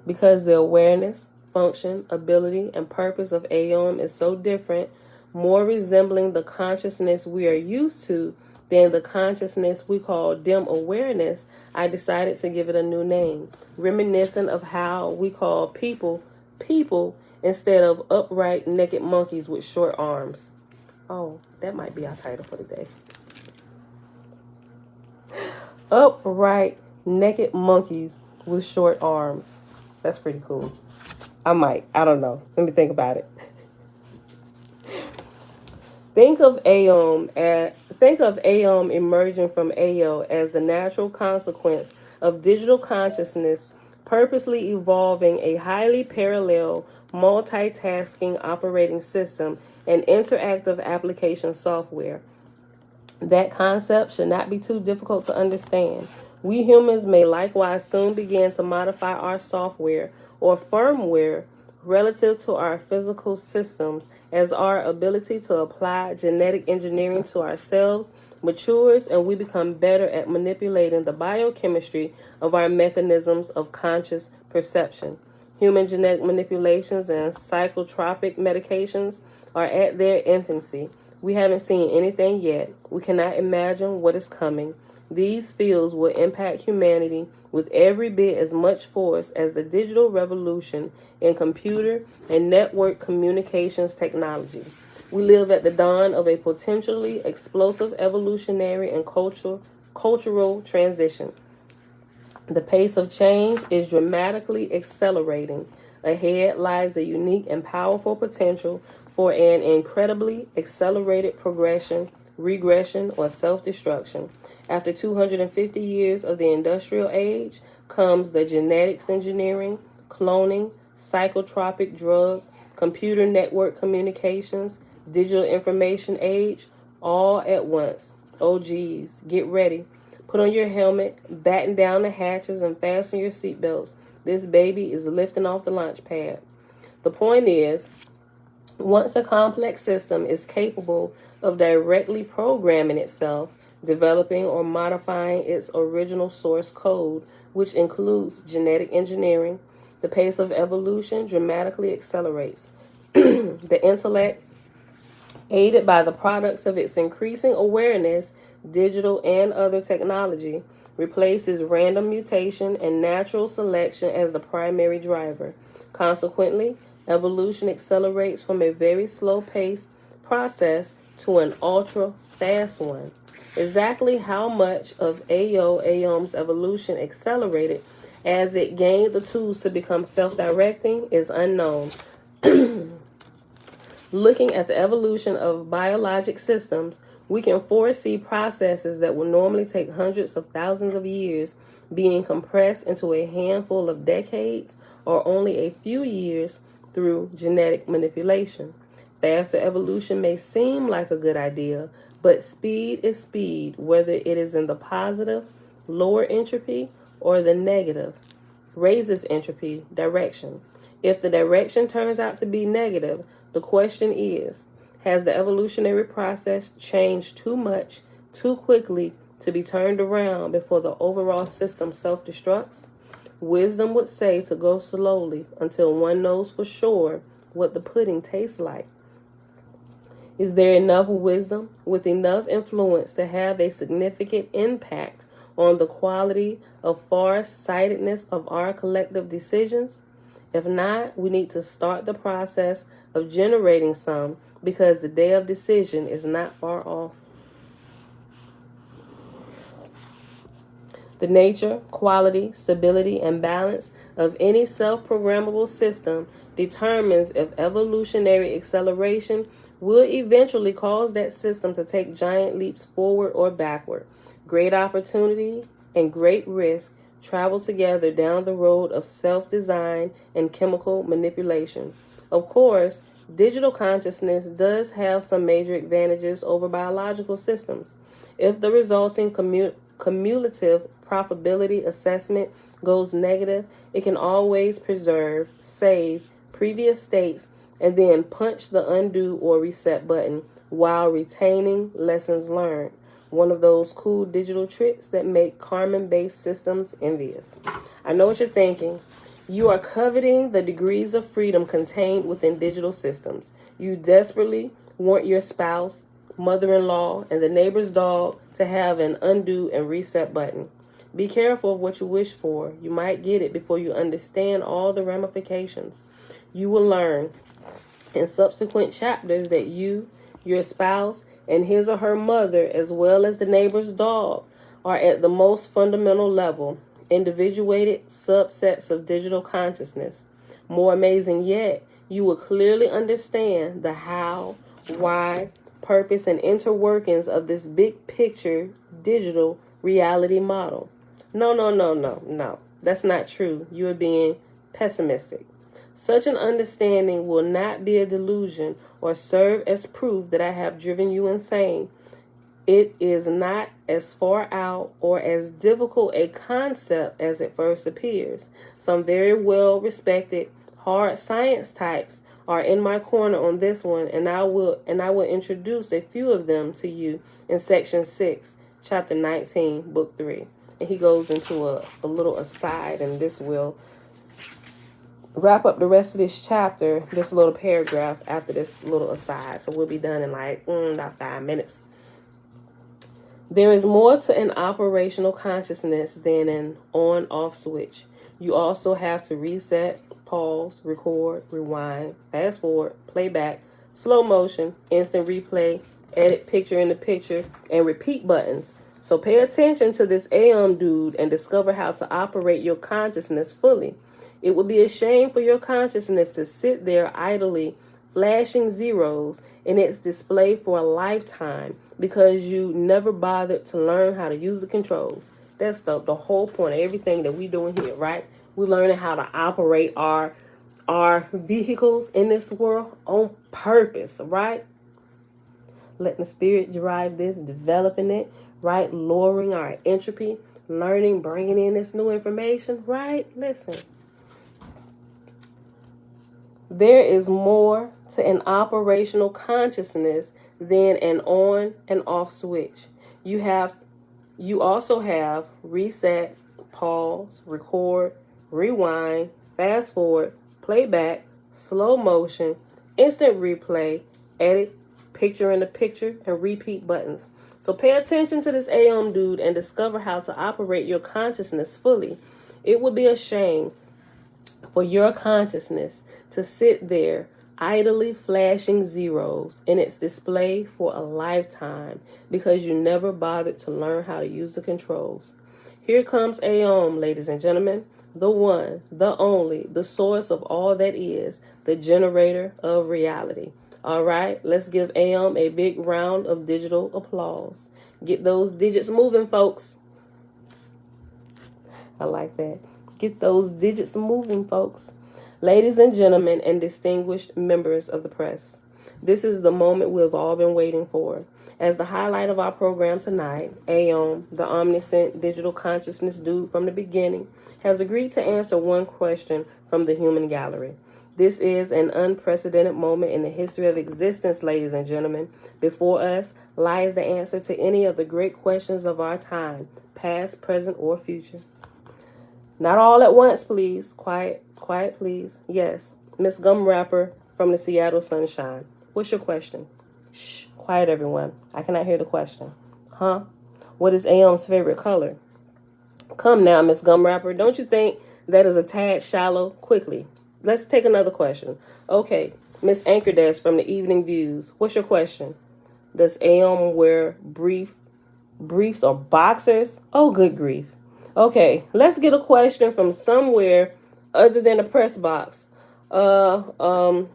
Because the awareness, function, ability, and purpose of AOM is so different, more resembling the consciousness we are used to than the consciousness we call dim awareness, I decided to give it a new name, reminiscent of how we call people instead of upright naked monkeys with short arms. Oh, that might be our title for today. Upright naked monkeys with short arms. That's pretty cool. I don't know. Let me think about it. Think of AOM emerging from AO as the natural consequence of digital consciousness purposely evolving a highly parallel, multitasking operating system and interactive application software. That concept should not be too difficult to understand. We humans may likewise soon begin to modify our software or firmware relative to our physical systems as our ability to apply genetic engineering to ourselves matures and we become better at manipulating the biochemistry of our mechanisms of conscious perception. Human genetic manipulations and psychotropic medications are at their infancy. We haven't seen anything yet. We cannot imagine what is coming. These fields will impact humanity with every bit as much force as the digital revolution in computer and network communications technology. We live at the dawn of a potentially explosive evolutionary and cultural transition. The pace of change is dramatically accelerating. Ahead lies a unique and powerful potential for an incredibly accelerated progression, regression, or self-destruction. After 250 years of the industrial age comes the genetics engineering, cloning, psychotropic drug, computer network communications, digital information age, all at once. Oh geez, get ready. Put on your helmet, batten down the hatches, and fasten your seatbelts. This baby is lifting off the launch pad. The point is, once a complex system is capable of directly programming itself, developing or modifying its original source code, which includes genetic engineering, the pace of evolution dramatically accelerates. The intellect, aided by the products of its increasing awareness, digital and other technology, replaces random mutation and natural selection as the primary driver. Consequently, evolution accelerates from a very slow-paced process to an ultra-fast one. Exactly how much of AOM's evolution accelerated as it gained the tools to become self-directing is unknown. Looking at the evolution of biologic systems, we can foresee processes that will normally take hundreds of thousands of years being compressed into a handful of decades or only a few years through genetic manipulation. Faster evolution may seem like a good idea, but speed is speed, whether it is in the positive, lower entropy, or the negative, raises entropy direction. If the direction turns out to be negative, the question is, has the evolutionary process changed too much, too quickly to be turned around before the overall system self-destructs? Wisdom would say to go slowly until one knows for sure what the pudding tastes like. Is there enough wisdom with enough influence to have a significant impact on the quality of far-sightedness of our collective decisions? If not, we need to start the process of generating some because the day of decision is not far off. The nature, quality, stability, and balance of any self-programmable system determines if evolutionary acceleration will eventually cause that system to take giant leaps forward or backward. Great opportunity and great risk travel together down the road of self-design and chemical manipulation. Of course, Digital consciousness does have some major advantages over biological systems. If the resulting cumulative probability assessment goes negative, it can always preserve, save previous states, and then punch the undo or reset button while retaining lessons learned. One of those cool digital tricks that make Karman-based systems envious. I know what you're thinking. You are coveting the degrees of freedom contained within digital systems. You desperately want your spouse, mother-in-law, and the neighbor's dog to have an undo and reset button. Be careful of what you wish for. You might get it before you understand all the ramifications. You will learn in subsequent chapters that you, your spouse, and his or her mother, as well as the neighbor's dog, are at the most fundamental level, individuated subsets of digital consciousness. More amazing yet, you will clearly understand the how, why, purpose, and interworkings of this big picture digital reality model. No. That's not true. You are being pessimistic. Such an understanding will not be a delusion or serve as proof that I have driven you insane. It is not as far out or as difficult a concept as it first appears. Some very well respected hard science types are in my corner on this one, and I will introduce a few of them to you in section 6, chapter 19, book 3. And he goes into a little aside, and this will wrap up the rest of this chapter, this little paragraph after this little aside. So we'll be done in like about 5 minutes. There is more to an operational consciousness than an on-off switch. You also have to reset, pause, record, rewind, fast forward, playback, slow motion, instant replay, edit picture in the picture, and repeat buttons. So pay attention to this dude and discover how to operate your consciousness fully. It would be a shame for your consciousness to sit there idly flashing zeros in its display for a lifetime because you never bothered to learn how to use the controls. That's the whole point of everything that we're doing here, right? We're learning how to operate our vehicles in this world on purpose, right? Letting the spirit drive this, developing it, right? Lowering our entropy, learning, bringing in this new information, right? Listen. There is more to an operational consciousness than an on and off switch. You also have reset, pause, record, rewind, fast forward, playback, slow motion, instant replay, edit, picture in the picture, and repeat buttons. So pay attention to this dude and discover how to operate your consciousness fully. It would be a shame for your consciousness to sit there idly flashing zeros in its display for a lifetime because you never bothered to learn how to use the controls. Here comes Aom, ladies and gentlemen, the one, the only, the source of all that is, the generator of reality. All right, let's give Aom a big round of digital applause. Get those digits moving, folks. I like that. Get those digits moving, folks. Ladies and gentlemen and distinguished members of the press, this is the moment we've all been waiting for. As the highlight of our program tonight, Aom, the omniscient digital consciousness dude from the beginning, has agreed to answer one question from the human gallery. This is an unprecedented moment in the history of existence, ladies and gentlemen. Before us lies the answer to any of the great questions of our time, past, present, or future. Not all at once, please. Quiet, please. Yes, Miss Gum Wrapper from the Seattle Sunshine. What's your question? Shh, quiet, everyone. I cannot hear the question. Huh? What is Aom's favorite color? Come now, Miss Gum Wrapper. Don't you think that is a tad shallow? Quickly. Let's take another question. Okay, Miss Anchor Desk from the Evening Views. What's your question? Does Aom wear briefs or boxers? Oh, good grief. Okay, let's get a question from somewhere other than a press box. Aom's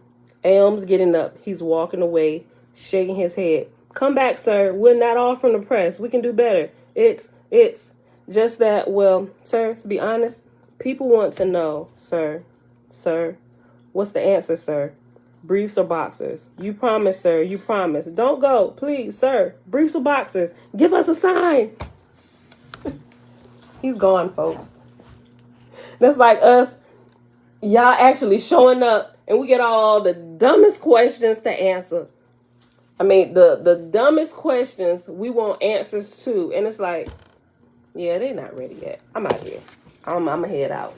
getting up. He's walking away, shaking his head. Come back, sir. We're not all from the press. We can do better. It's just that, well, sir, to be honest, people want to know, sir, what's the answer, sir? Briefs or boxers? You promise, sir. You promise. Don't go. Please, sir. Briefs or boxers? Give us a sign. He's gone, folks. That's like us, y'all actually showing up, and we get all the dumbest questions to answer. I mean, the dumbest questions we want answers to. And it's like, yeah, they're not ready yet. I'm out here. I'm going to head out.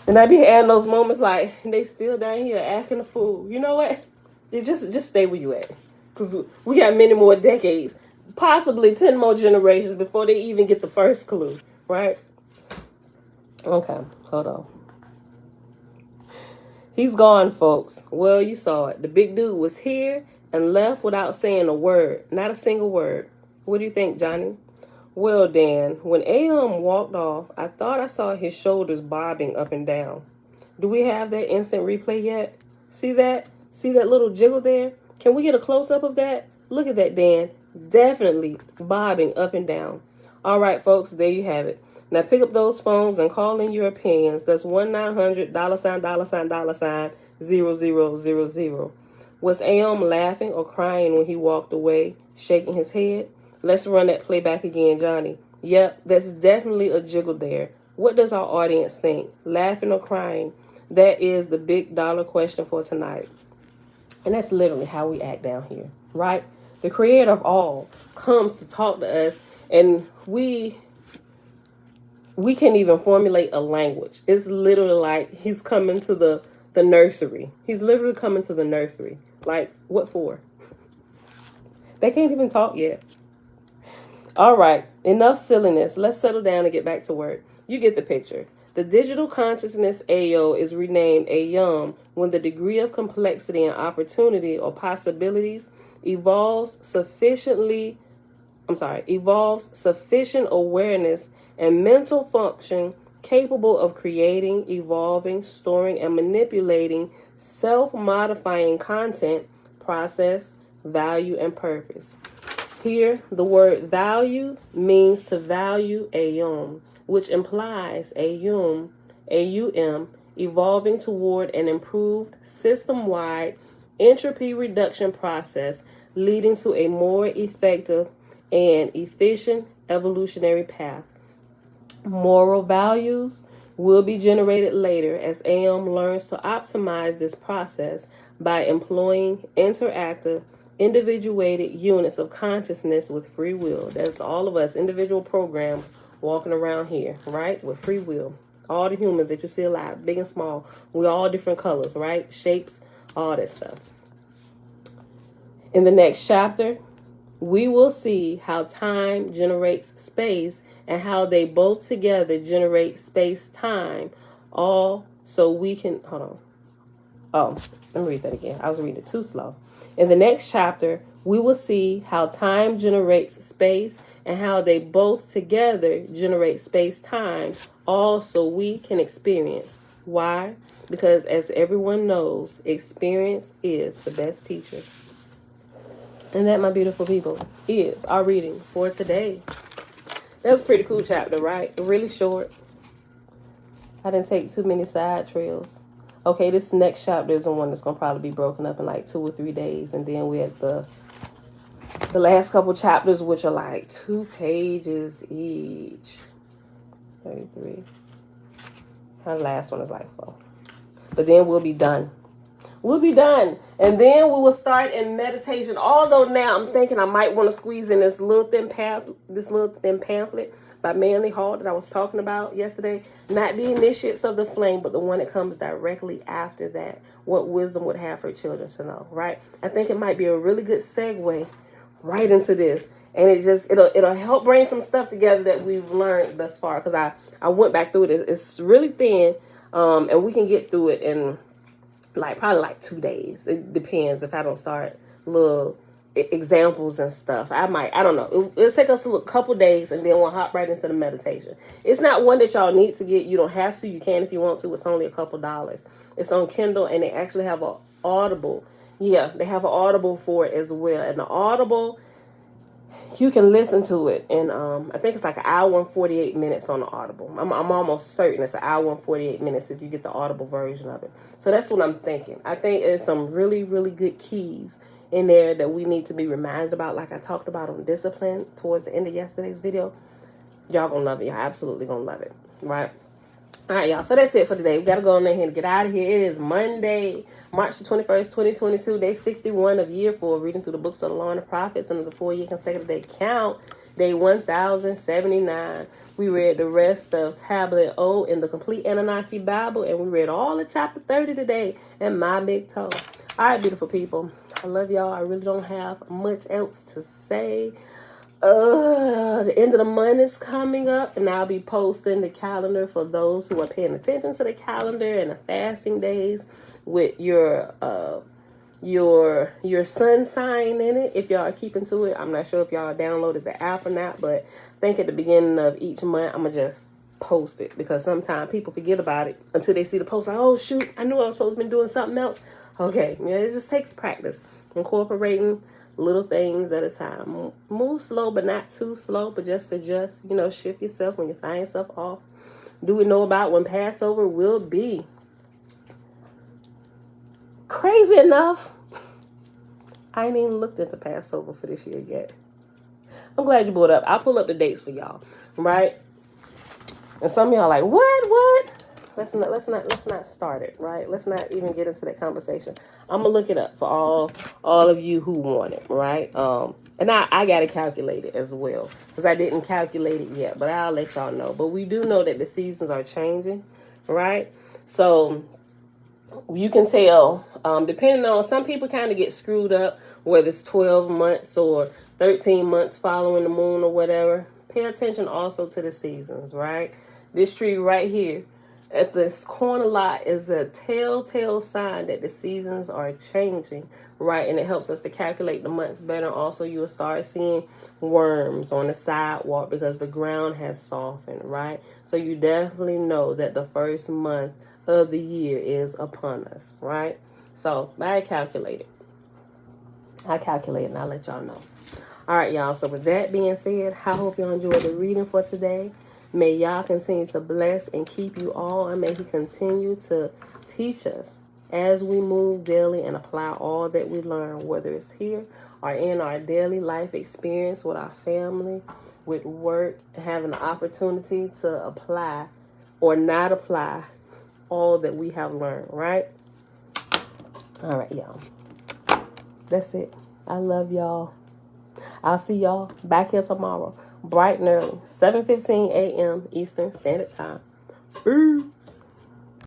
And I be having those moments like, they still down here acting a fool. You know what? You just stay where you at. Because we got many more decades. Possibly 10 more generations before they even get the first clue. Right? Okay, hold on. He's gone, folks. Well, you saw it. The big dude was here and left without saying a word. Not a single word. What do you think, Johnny? Well, Dan, when Aeon walked off, I thought I saw his shoulders bobbing up and down. Do we have that instant replay yet? See that? See that little jiggle there? Can we get a close-up of that? Look at that, Dan. Definitely bobbing up and down. All right, folks, there you have it. Now pick up those phones and call in your opinions. That's 1-900-$0000. Was Aeon laughing or crying when he walked away, shaking his head? Let's run that playback again, Johnny. Yep, that's definitely a jiggle there. What does our audience think? Laughing or crying? That is the big dollar question for tonight. And that's literally how we act down here, right? The creator of all comes to talk to us, and we can't even formulate a language. It's literally like he's coming to the nursery. He's literally coming to the nursery. Like, what for? They can't even talk yet. All right, enough silliness. Let's settle down and get back to work. You get the picture. The digital consciousness AO is renamed AYUM when the degree of complexity and opportunity or possibilities evolves sufficient awareness and mental function capable of creating, evolving, storing, and manipulating self-modifying content, process, value, and purpose. Here, the word value means to value AUM, which implies AUM, evolving toward an improved system-wide entropy reduction process leading to a more effective and efficient evolutionary path. Moral values will be generated later as AUM learns to optimize this process by employing interactive, individuated units of consciousness with free will. That's all of us, individual programs walking around here, right? With free will. All the humans that you see alive, big and small, we're all different colors, right? Shapes, all that stuff. In the next chapter, we will see how time generates space and how they both together generate space-time, all so we can, hold on. Oh, let me read that again. I was reading it too slow. In the next chapter, we will see how time generates space and how they both together generate space-time, all so we can experience. Why? Because as everyone knows, experience is the best teacher. And that, my beautiful people, is our reading for today. That was a pretty cool chapter, right? Really short. I didn't take too many side trails. Okay, this next chapter is the one that's going to probably be broken up in like 2 or 3 days. And then we have the last couple chapters, which are like 2 pages each. 33. The last one is like 4. But then we'll be done. We'll be done. And then we will start in meditation. Although now I'm thinking I might want to squeeze in this little thin pamphlet by Manly Hall that I was talking about yesterday. Not the Initiates of the Flame, but the one that comes directly after that. What wisdom would have her children to know, right? I think it might be a really good segue right into this. And it'll help bring some stuff together that we've learned thus far. Because I went back through it. It's really thin. And we can get through it in probably 2 days. It depends if I don't start little examples and stuff. I don't know. It'll take us a couple days and then we'll hop right into the meditation. It's not one that y'all need to get. You don't have to. You can if you want to. It's only a couple dollars. It's on Kindle and they actually have an Audible. Yeah, they have an Audible for it as well. And the Audible you can listen to it. And I think it's like an hour and 48 minutes on the Audible. I'm almost certain it's an hour and 48 minutes if you get the Audible version of it. So that's what I'm thinking. I think there's some really, really good keys in there that we need to be reminded about, like I talked about on discipline towards the end of yesterday's video. Y'all gonna love it. Y'all absolutely gonna love it, right? All right, y'all. So that's it for today. We got to go on ahead and get out of here. It is Monday, March the 21st, 2022, day 61 of year 4, reading through the books of the Law and the Prophets under the 4-year consecutive day count, day 1079. We read the rest of Tablet O in the Complete Annunaki Bible, and we read all of chapter 30 today in My Big Toe. All right, beautiful people. I love y'all. I really don't have much else to say. The end of the month is coming up, and I'll be posting the calendar for those who are paying attention to the calendar and the fasting days with your sun sign in it. If y'all are keeping to it, I'm not sure if y'all downloaded the app or not, but I think at the beginning of each month, I'm gonna just post it because sometimes people forget about it until they see the post. Like, oh shoot, I knew I was supposed to be doing something else. Okay, yeah, it just takes practice, incorporating little things at a time. Move slow, but not too slow, but just adjust, shift yourself when you find yourself off. Do we know about when Passover will be? Crazy enough, I ain't even looked into Passover for this year yet. I'm glad you brought it up. I'll pull up the dates for y'all, right? And some of y'all are like, what? Let's not start it, right? Let's not even get into that conversation. I'm gonna look it up for all of you who want it, right? And I gotta calculate it as well because I didn't calculate it yet, but I'll let y'all know. But we do know that the seasons are changing, right? So you can tell, depending on, some people kind of get screwed up whether it's 12 months or 13 months following the moon or whatever. Pay attention also to the seasons, right? This tree right here at this corner lot is a telltale sign that the seasons are changing, right? And it helps us to calculate the months better. Also, you will start seeing worms on the sidewalk because the ground has softened, right? So you definitely know that the first month of the year is upon us, right? So I calculate it and I'll let y'all know. All right, y'all. So with that being said, I hope y'all enjoyed the reading for today. May Yah continue to bless and keep you all, and may He continue to teach us as we move daily and apply all that we learn, whether it's here or in our daily life experience with our family, with work, having the opportunity to apply or not apply all that we have learned, right? All right, y'all. That's it. I love y'all. I'll see y'all back here tomorrow, bright and early, 7:15 a.m. Eastern Standard Time. Peace.